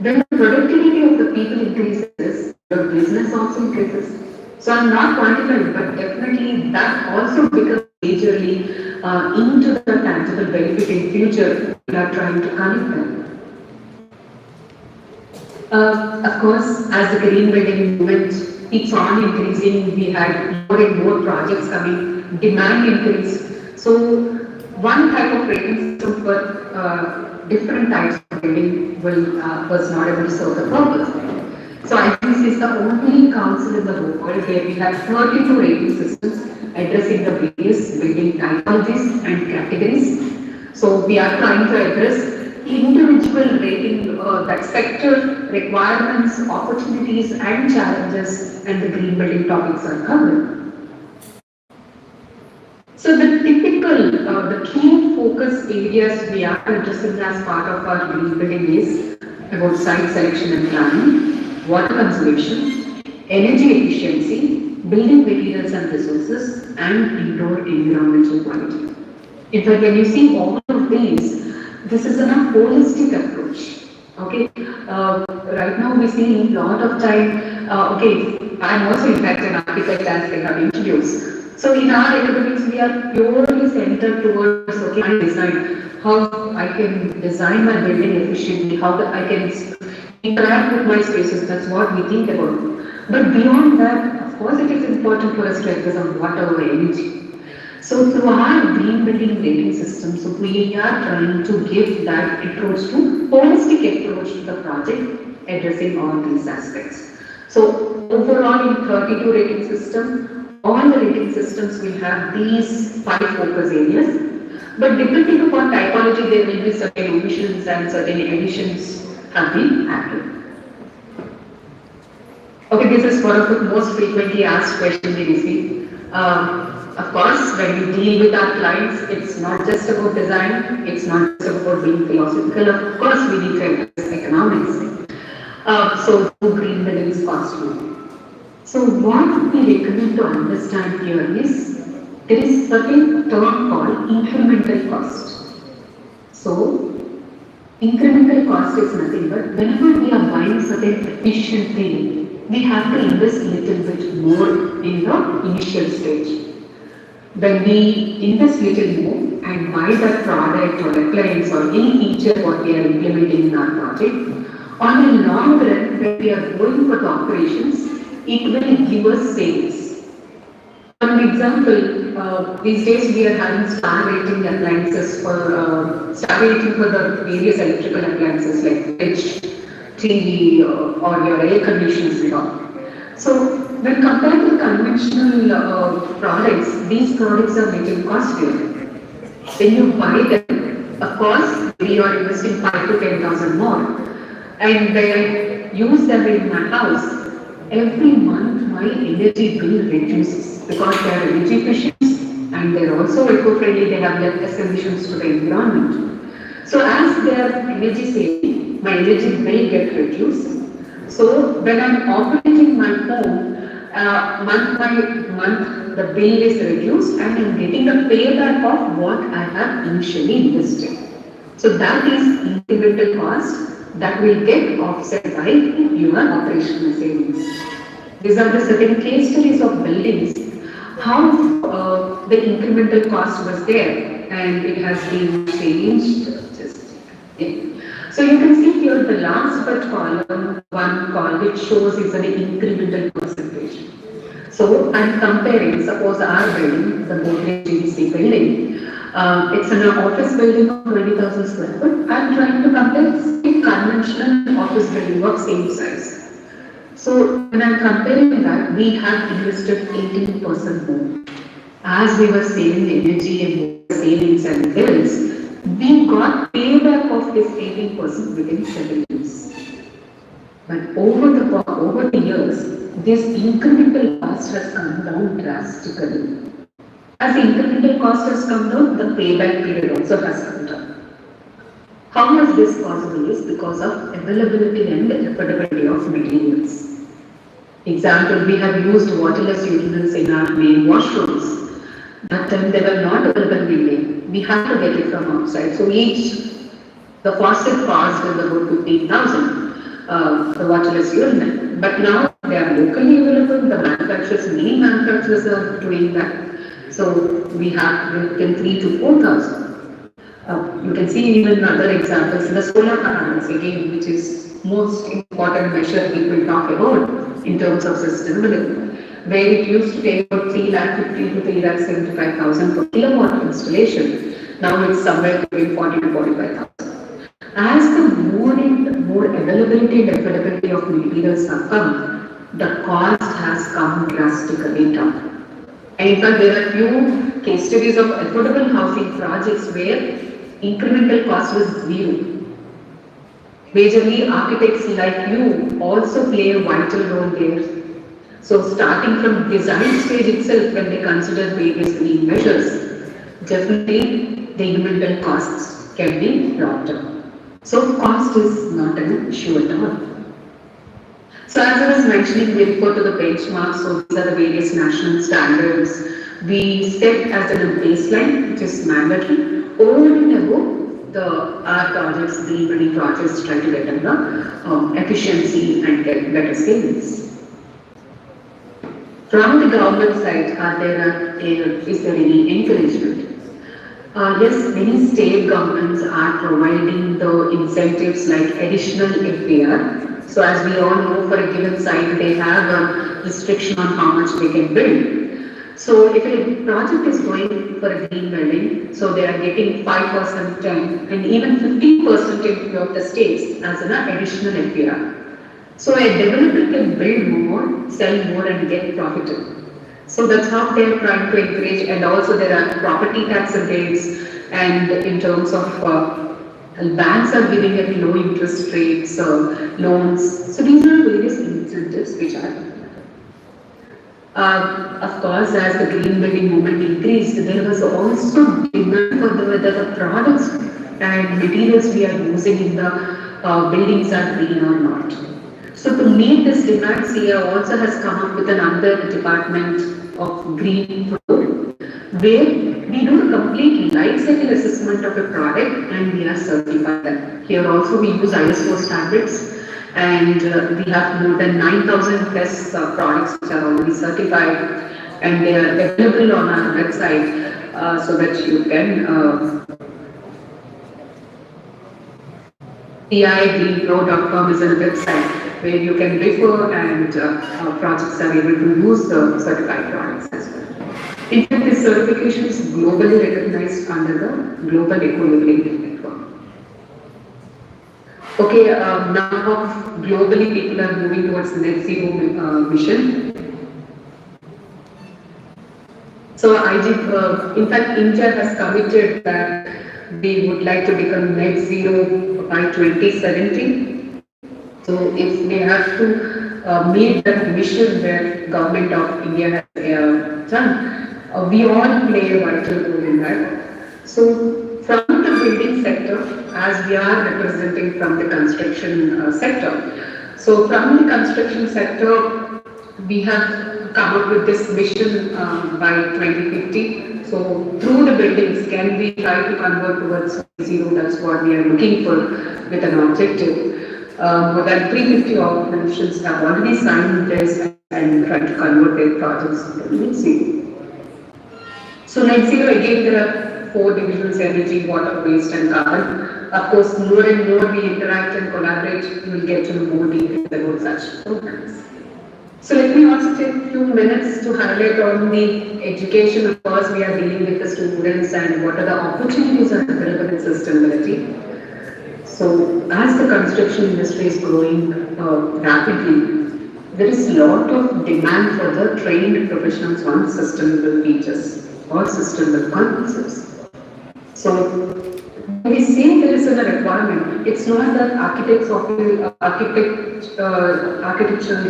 When the productivity of the people increases, the business also increases. So I'm not quantifying, but definitely that also becomes majorly into the tangible benefit in future. We are trying to connect them. Of course, as the green building movement keeps on increasing, we had more and more projects coming, demand increase. So one type of rating system for different types of building was not able to serve the purpose. So IGBC is the only council in the world where we have 32 rating systems addressing the various building typologies and categories. So we are trying to address individual rating, that sector requirements, opportunities and challenges, and the green building topics are covered. So the typical, the key focus areas we are addressing as part of our green building is about site selection and planning, water conservation, energy efficiency, building materials and resources, and indoor environmental quality. In fact, when you see all of these, this is a holistic approach. Okay, right now we see a lot of time. Okay, I'm also in fact an architect as they have introduced. So in our academics, we are purely centered towards okay, I design how I can design my building efficiently, how I can interact with my spaces. That's what we think about. But beyond that, of course, it is important for us to focus on what our energy. So through our green building rating system, so we are trying to give that approach to holistic approach to the project, addressing all these aspects. So overall in 32 rating system, all the rating systems will have these 5 focus areas. But depending upon typology, there will be certain omissions and certain additions have been added. Okay, this is one of the most frequently asked questions we receive. Of course, when we deal with our clients, it's not just about design, it's not just about being philosophical. Of course, we need to address economics. So, green buildings costly. So, what we recommend to understand here is there is certain term called incremental cost. So, incremental cost is nothing but whenever we are buying certain efficient thing, we have to invest a little bit more in the initial stage. When we invest little more and buy that product or appliance or any feature what we are implementing in our project, on a long run when we are going for the operations, it will give us savings. For example, these days we are having star rating appliances for star rating for the various electrical appliances like fridge, TV, or your air conditioners and all. So when compared to conventional products, these products are little costlier. When you buy them, of course, we are investing 5 to 10,000 more. And when I use them in my house, every month my energy bill reduces because they are energy efficient and they are also eco-friendly, they have less emissions to the environment. So as they are energy saving, my energy bill get reduced. So when I am operating my home, month by month the bill is reduced and I am getting a payback of what I have initially invested. So that is incremental cost that will get offset by your operational savings. These are the certain case studies of buildings, how the incremental cost was there and it has been changed. So you can see here the last but column, one column which shows is an incremental percentage. So I'm comparing, suppose our building, the IGBC building, it's an office building of 20,000 square foot. I'm trying to compare a conventional office building of same size. So when I'm comparing that, we have invested 18% more. As we were saving energy and savings and bills, we got payback of this 18% within 7 years. But over the years, this incremental cost has come down drastically. As the incremental cost has come down, the payback period also has come down. How is this possible? Is because of availability and affordability of materials. Example, we have used waterless urinals in our main washrooms. That time they were not available in we had to get it from outside. So the faucet cost is about 15,000, the waterless urinal. But now they are locally available, the manufacturers, many manufacturers are doing that. So we have within 3,000 to 4,000. You can see even other examples in the solar panels again, which is most important measure we will talk about in terms of sustainability. Where it used to take about 3,50,000 to 3,75,000 per kilowatt installation. Now it's somewhere between 40 to 45,000. As the more availability and affordability of materials have come, the cost has come drastically down. And in fact, there are few case studies of affordable housing projects where incremental cost was zero. Majorly, architects like you also play a vital role there. So starting from design stage itself, when they consider various green measures, definitely the incremental costs can be brought down. So cost is not an issue at all. So as I was mentioning, we refer to the benchmarks, so these are the various national standards we set as a baseline, which is mandatory. Over and above, our projects, the many projects try to get in the efficiency and get better savings. From the government side, is there any encouragement? Yes, many state governments are providing the incentives like additional FAR. So as we all know, for a given site, they have a restriction on how much they can build. So if a project is going for a green building, so they are getting 5%, 10, and even 15% in few of the states as an additional FAR. So a developer can build more, sell more, and get profitable. So that's how they are trying to encourage, and also there are property tax rates, and in terms of banks are giving at low interest rates, loans. So these are various incentives which are. Of course, as the green building movement increased, there was also demand for the products and materials we are using in the buildings are green or not. So to meet this demand, CA also has come up with another department of green road, where we do a complete life cycle assessment of a product and we are certified that. Here also we use ISO standards, and we have more than 9,000 plus products which are already certified, and they are available on our website so that you can CIGreenPro.com is a website where you can refer, and projects are able to use the certified products as well. In fact, this certification is globally recognized under the Global Eco-Labeling Network. Okay, now globally people are moving towards net zero mission. So in fact, India has committed that we would like to become net zero by 2070. So if we have to meet that mission that government of India has done, we all play a vital role in that. So from the building sector, as we are representing from the construction sector, so from the construction sector, we have come up with this mission by 2050. So through the buildings, can we try to convert towards zero? That's what we are looking for with an objective. More than 350 organizations have already signed this and try to convert their projects to net zero. So net zero, again, there are 4 divisions: energy, water, waste, and carbon. Of course, more and more we interact and collaborate, we will get to know more details about such programs. So let me also take a few minutes to highlight on the education. Of course, we are dealing with the students and what are the opportunities available in sustainability. So as the construction industry is growing rapidly, there is a lot of demand for the trained professionals on sustainable features or sustainable concepts. So when we say there is a requirement, it's not that architectural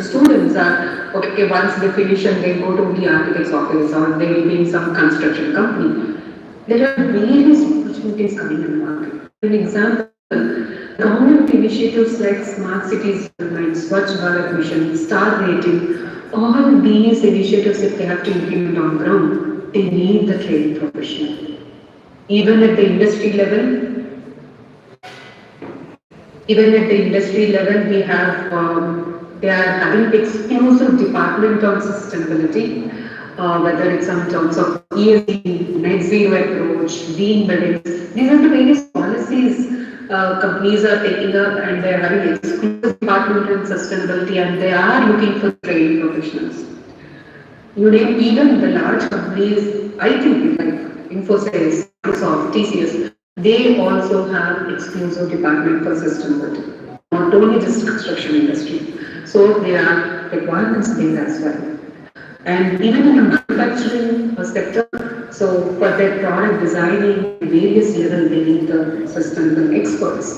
students are, okay, once they finish and they go to the architect's office or they will be in some construction company. There are various opportunities coming in the market. An example, government initiatives like Smart Cities Development, Swachh Bharat Mission, Star Rating, all these initiatives, if they have to implement on ground, they need the trained professional. Even at the industry level, we have, they are having exclusive department on sustainability, whether it's in terms of ESG, net zero approach, green buildings. These are the various policies companies are taking up, and they are having exclusive department on sustainability, and they are looking for trained professionals. You name even the large companies, IT like Infosys, Microsoft, TCS, they also have exclusive department for sustainability, not only just construction industry. So there are requirements there as well. And even in the manufacturing sector, so for their product designing, various levels, they need the sustainable experts.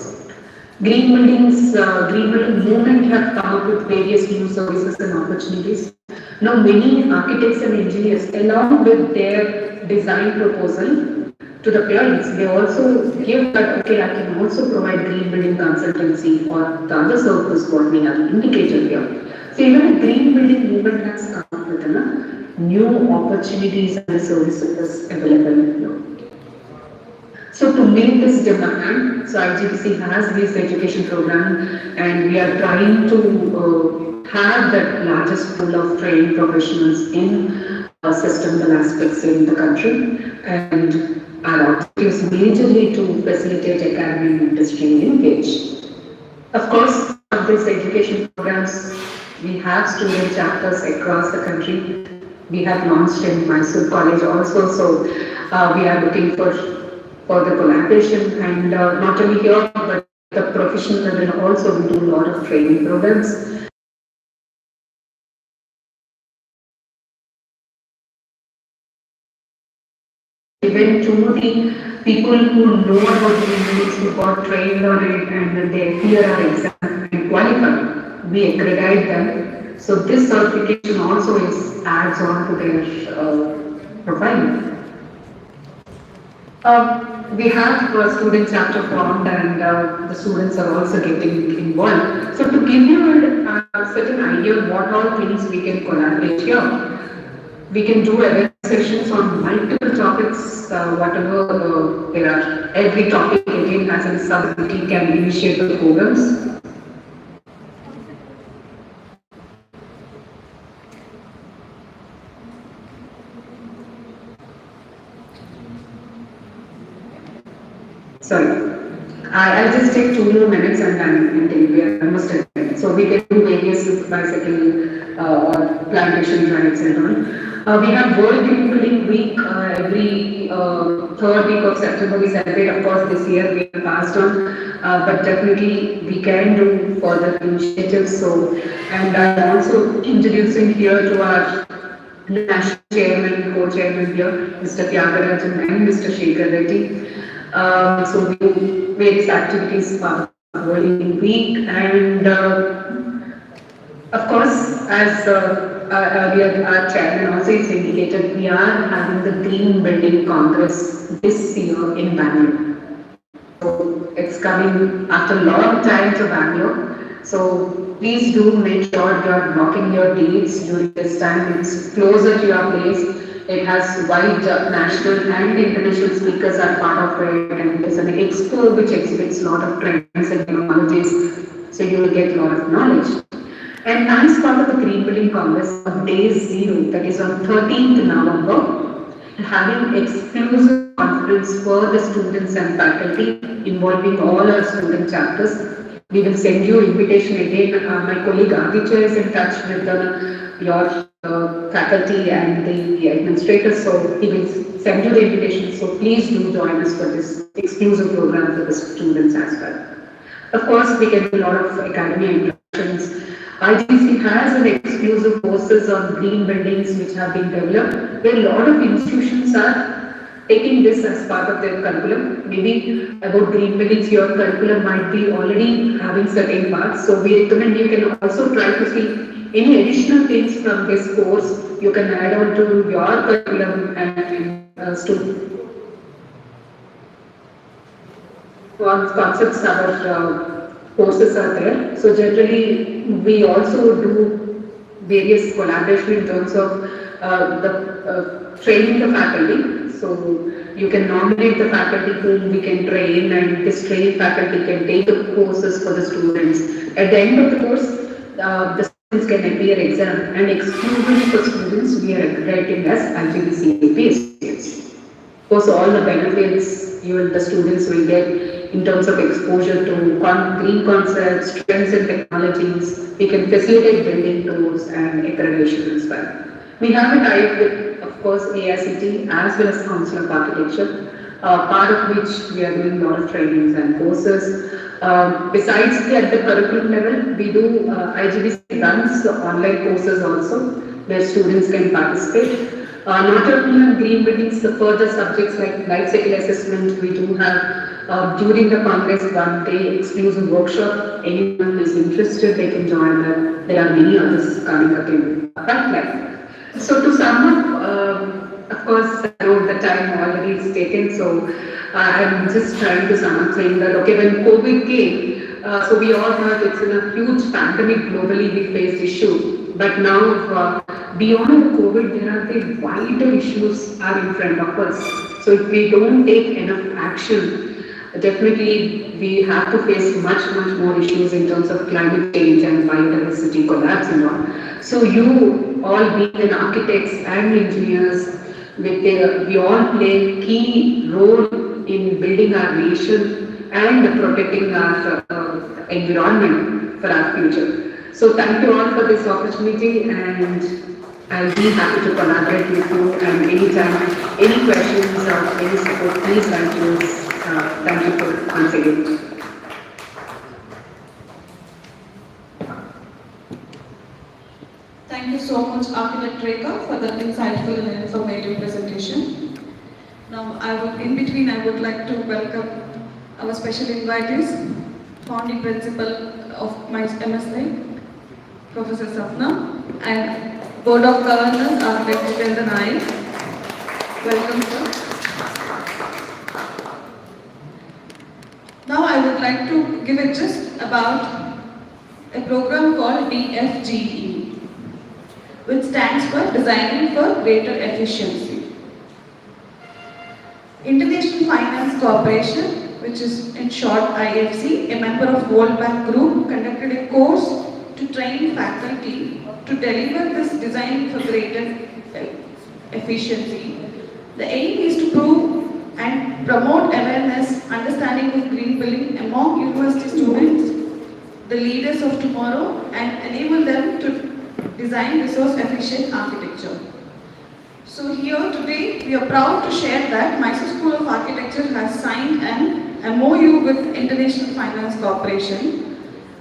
Green building movement have come up with various new services and opportunities. Now many architects and engineers, along with their design proposal, to the clients, they also give that, okay, I can also provide green building consultancy for the other services what we have indicated here. So even the green building movement has come up with new opportunities and services available here. So to meet this demand, so IGBC has this education program and we are trying to have that largest pool of trained professionals in sustainable aspects in the country, and our objective is majorly to facilitate academic and industry linkage. Of course, of these education programs, we have student chapters across the country. We have launched in Mysore College also, so we are looking for the collaboration, and not only here but the professional level also we do a lot of training programs. Even to the people who know about the buildings, who got trained on it and they appear our exam and qualify, we accredit them. So this certification also adds on to their profile. We have a student chapter formed and the students are also getting involved. So to give you a certain idea of what all things we can collaborate here, we can do event sessions on multiple topics, whatever there are. Every topic again has a subcommittee can initiate the programs. Sorry, I'll just take 2 more minutes and then we are almost at it. So we can do various bicycle or plantation drives and all. We have World Green Building Week every 3rd week of September we celebrate. Of course, this year we have passed on, but definitely we can do further initiatives. So, and I'm also introducing here to our national chairman, co-chairman here, Mr. Tyagarajan and Mr. Shekhar Reddy. So we do various activities for World Week, and of course, as earlier our chairman also is indicated, we are having the Green Building Congress this year in Bangalore. So it's coming after a long time to Bangalore. So please do make sure you are blocking your dates during this time. It's closer to your place. It has wide national and international speakers are part of it, and there's an expo which exhibits a lot of trends and technologies, so you will get a lot of knowledge. And as part of the Green Building Congress on day 0, that is on 13th November, having exclusive conference for the students and faculty involving all our student chapters. We will send you invitation again. My colleague Aditya is in touch with your faculty and the administrators, so he will send you the invitation. So please do join us for this exclusive program for the students as well. Of course, we can do a lot of academia interactions. IGBC has an exclusive courses on green buildings which have been developed, where a lot of institutions are taking this as part of their curriculum. Maybe about green buildings, your curriculum might be already having certain parts. So we recommend you can also try to see any additional things from this course you can add on to your curriculum and student concepts. Our courses are there. So generally, we also do various collaboration in terms of the training the faculty. So you can nominate the faculty whom we can train, and this trained faculty can take the courses for the students. At the end of the course, the students can appear exam, and exclusively for students we are accrediting as IGBC associates. Of course, all the benefits the students will get in terms of exposure to green concepts, trends and technologies. We can facilitate building tours and accreditation as well. We have a tie-up with, of course, AICT as well as Council of Architecture, part of which we are doing a lot of trainings and courses. Besides at the curriculum level, we do IGBC runs online courses also, where students can participate. Not only on green buildings, the further subjects like life cycle assessment, we do have during the Congress 1 day exclusive workshop. Anyone who is interested, they can join that. There are many others coming up in pipeline. So to sum up, of course, I know the time already is taken, so I'm just trying to sum up saying that, okay, when COVID came, so we all heard it's in a huge pandemic globally, we faced issue. But now, beyond the COVID, there are the wider issues are in front of us. So if we don't take enough action, definitely we have to face much more issues in terms of climate change and biodiversity collapse and all. So you all being an architects and engineers, we all play key role in building our nation and protecting our environment for our future. So thank you all for this opportunity, and I'll be happy to collaborate with you, and anytime, any questions or any support, please thank you for once again. Thank you so much, Architect Rekha, for that insightful and informative presentation. Now, in between, I would like to welcome our special invitees, founding principal of my MSA, Professor Sapna, and Board of Governors, Architect Jitendra Naik. Welcome, sir. Now, I would like to give a gist about a program called DFGE, which stands for Designing for Greater Efficiency. International Finance Corporation, which is in short IFC, a member of World Bank Group, conducted a course to train faculty to deliver this Design for Greater Efficiency. The aim is to prove and promote awareness, understanding of green building among university students, the leaders of tomorrow, and enable them to design resource-efficient architecture. So here today, we are proud to share that Mysore School of Architecture has signed an MOU with International Finance Corporation.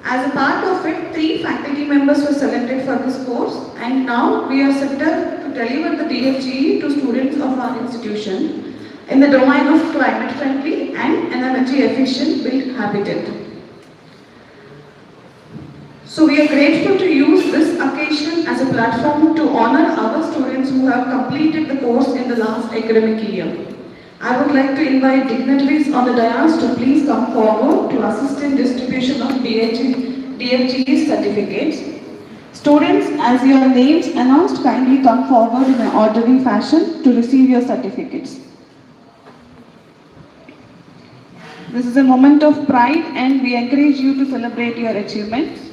As a part of it, 3 faculty members were selected for this course, and now we are set up to deliver the DFGE to students of our institution in the domain of climate-friendly and energy-efficient built habitat. So we are grateful to use this occasion as a platform to honor our students who have completed the course in the last academic year. I would like to invite dignitaries on the dais to please come forward to assist in distribution of DFGE certificates. Students, as your names announced, kindly come forward in an orderly fashion to receive your certificates. This is a moment of pride, and we encourage you to celebrate your achievements.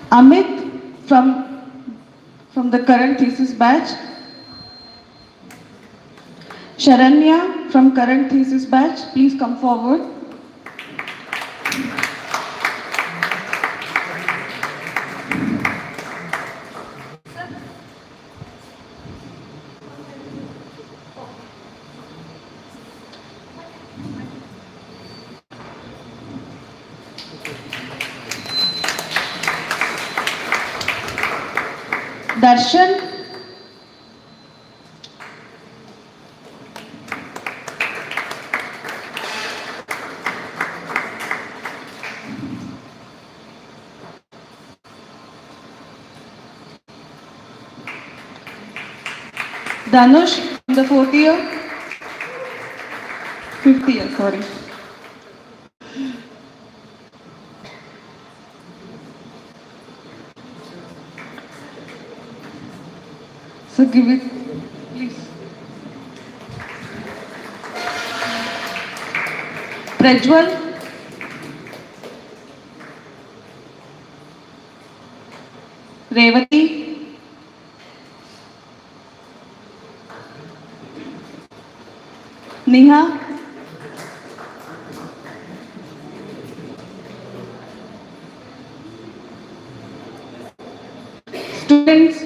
Amit from the current thesis batch. Sharanya from current thesis batch, please come forward. Darshan. Danush from the 4th year. 5th year, sorry. So give it, please. Prajwal. Revati. Neha. Students,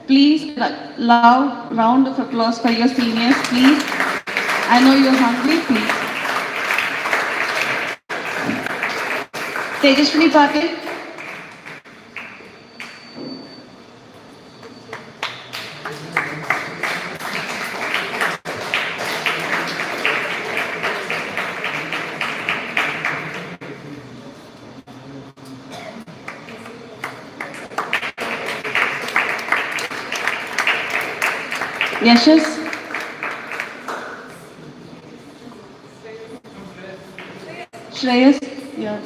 please, loud round of applause for your seniors, please. I know you're hungry, please. Tejashwini Patil. Yashas. Shreyas. Yeah.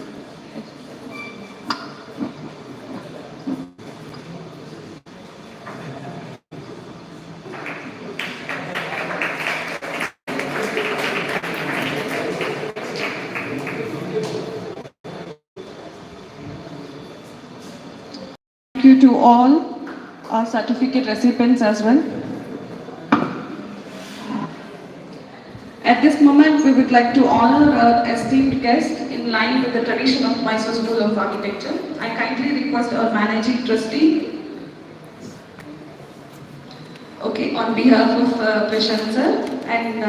Thank you to all our certificate recipients as well. At this moment, we would like to honor our esteemed guest in line with the tradition of Mysore School of Architecture. I kindly request our managing trustee, on behalf of Prashant sir and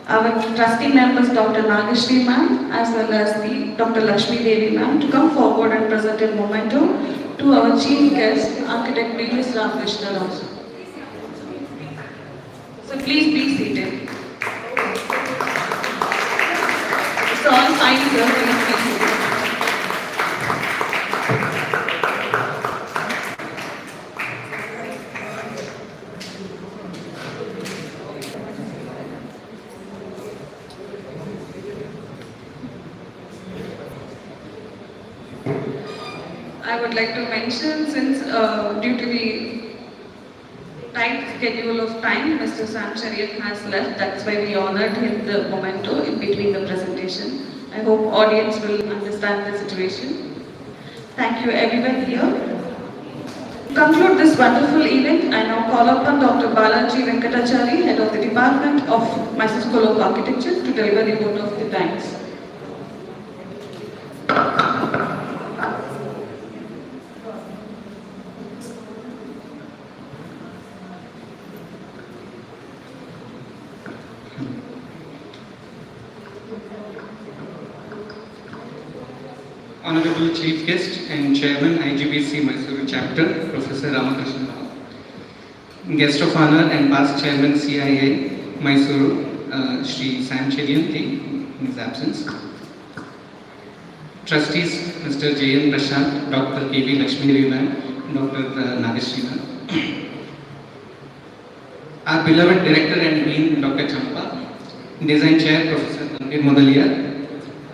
our trustee members Dr. Nagashri ma'am as well as the Dr. Lakshmi Devi ma'am to come forward and present a memento to our chief guest, Architect B.S. Ramakrishna Rao. So please be seated. It's all signed here, please be seated. I would like to mention, since due to the tight schedule of time, Mr. Sam Chariot has left. That's why we honored him the memento in between the presentation. I hope audience will understand the situation. Thank you everyone here. To conclude this wonderful event, I now call upon Dr. Balaji Venkatachari, Head of the Department of Mysore School of Architecture, to deliver the vote of the thanks. Honorable Chief Guest and Chairman IGBC Mysore Chapter, Professor Ramakrishna Rao. Guest of Honor and past Chairman CIA Mysore, Shri Sam Cherian in his absence. Trustees Mr. J.N. Prashant, Dr. K.V. Lakshmi Devi ma'am, Dr. Nagashri ma'am. Our beloved Director and Dean Dr. Champa, Design Chair Professor Tanvir Modalia,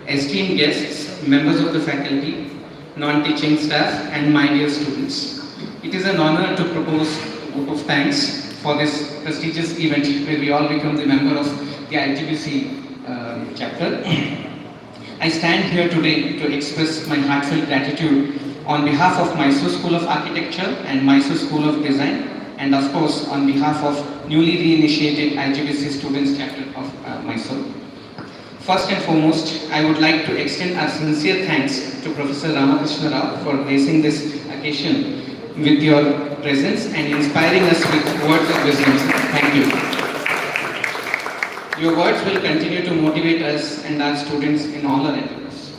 esteemed guests, members of the faculty, non-teaching staff and my dear students. It is an honor to propose a vote of thanks for this prestigious event where we all become the member of the IGBC chapter. I stand here today to express my heartfelt gratitude on behalf of Mysore School of Architecture and Mysore School of Design, and of course on behalf of newly reinitiated IGBC Students Chapter of Mysore. First and foremost, I would like to extend our sincere thanks to Professor Ramakrishna Rao for gracing this occasion with your presence and inspiring us with words of wisdom. Thank you. Your words will continue to motivate us and our students in all our endeavors.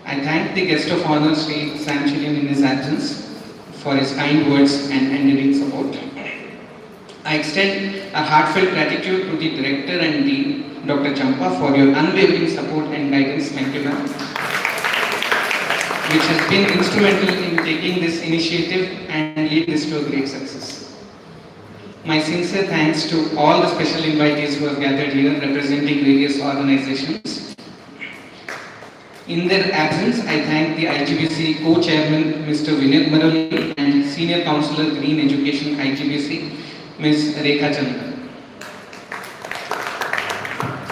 I thank the guest of honor, Sri Sam Cherian, in his absence for his kind words and endearing support. I extend a heartfelt gratitude to the Director and Dean, Dr. Champa, for your unwavering support and guidance. Thank you, ma'am, which has been instrumental in taking this initiative and lead this to a great success. My sincere thanks to all the special invitees who have gathered here representing various organizations. In their absence, I thank the IGBC co-chairman Mr. Vinod Maroli and Senior Counselor Green Education IGBC, Ms. Rekha Chandra.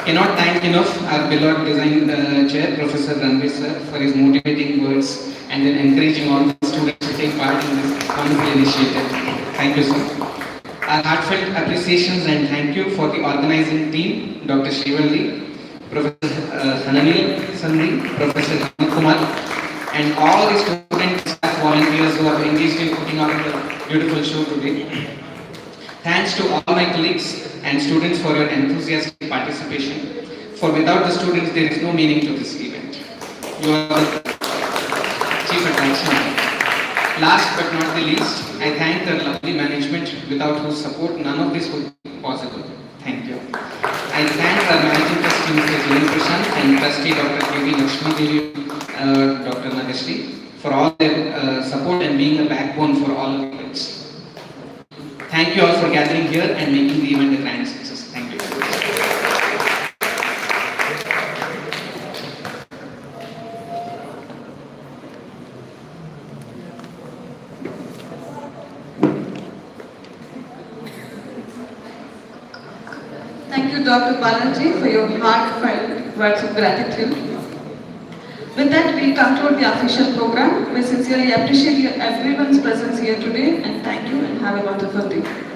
Cannot thank enough our beloved design chair, Professor Ranveer sir, for his motivating words and then encouraging all the students to take part in this wonderful initiative. Thank you, sir. Our heartfelt appreciations and thank you for the organizing team, Dr. Shivalli, Professor Hananil Sandhi, Professor Hamid Kumar, and all the student staff volunteers who are engaged in putting on a beautiful show today. Thanks to all my colleagues and students for your enthusiastic participation. For without the students, there is no meaning to this event. You are the chief attraction. Last but not the least, I thank the lovely management without whose support none of this would be possible. Thank you. I thank our managing trustee Mr. J.N. Prashant and trustee Dr. K.V. Lakshmi Devi, Dr. Nagashri, for all their support and being a backbone for all of the events. Thank you all for gathering here and making the event a grand success. Thank you. Thank you, Dr. Balaji, for your heartfelt words of gratitude. With that, we conclude the official program. We sincerely appreciate everyone's presence here today, and thank you and have a wonderful day.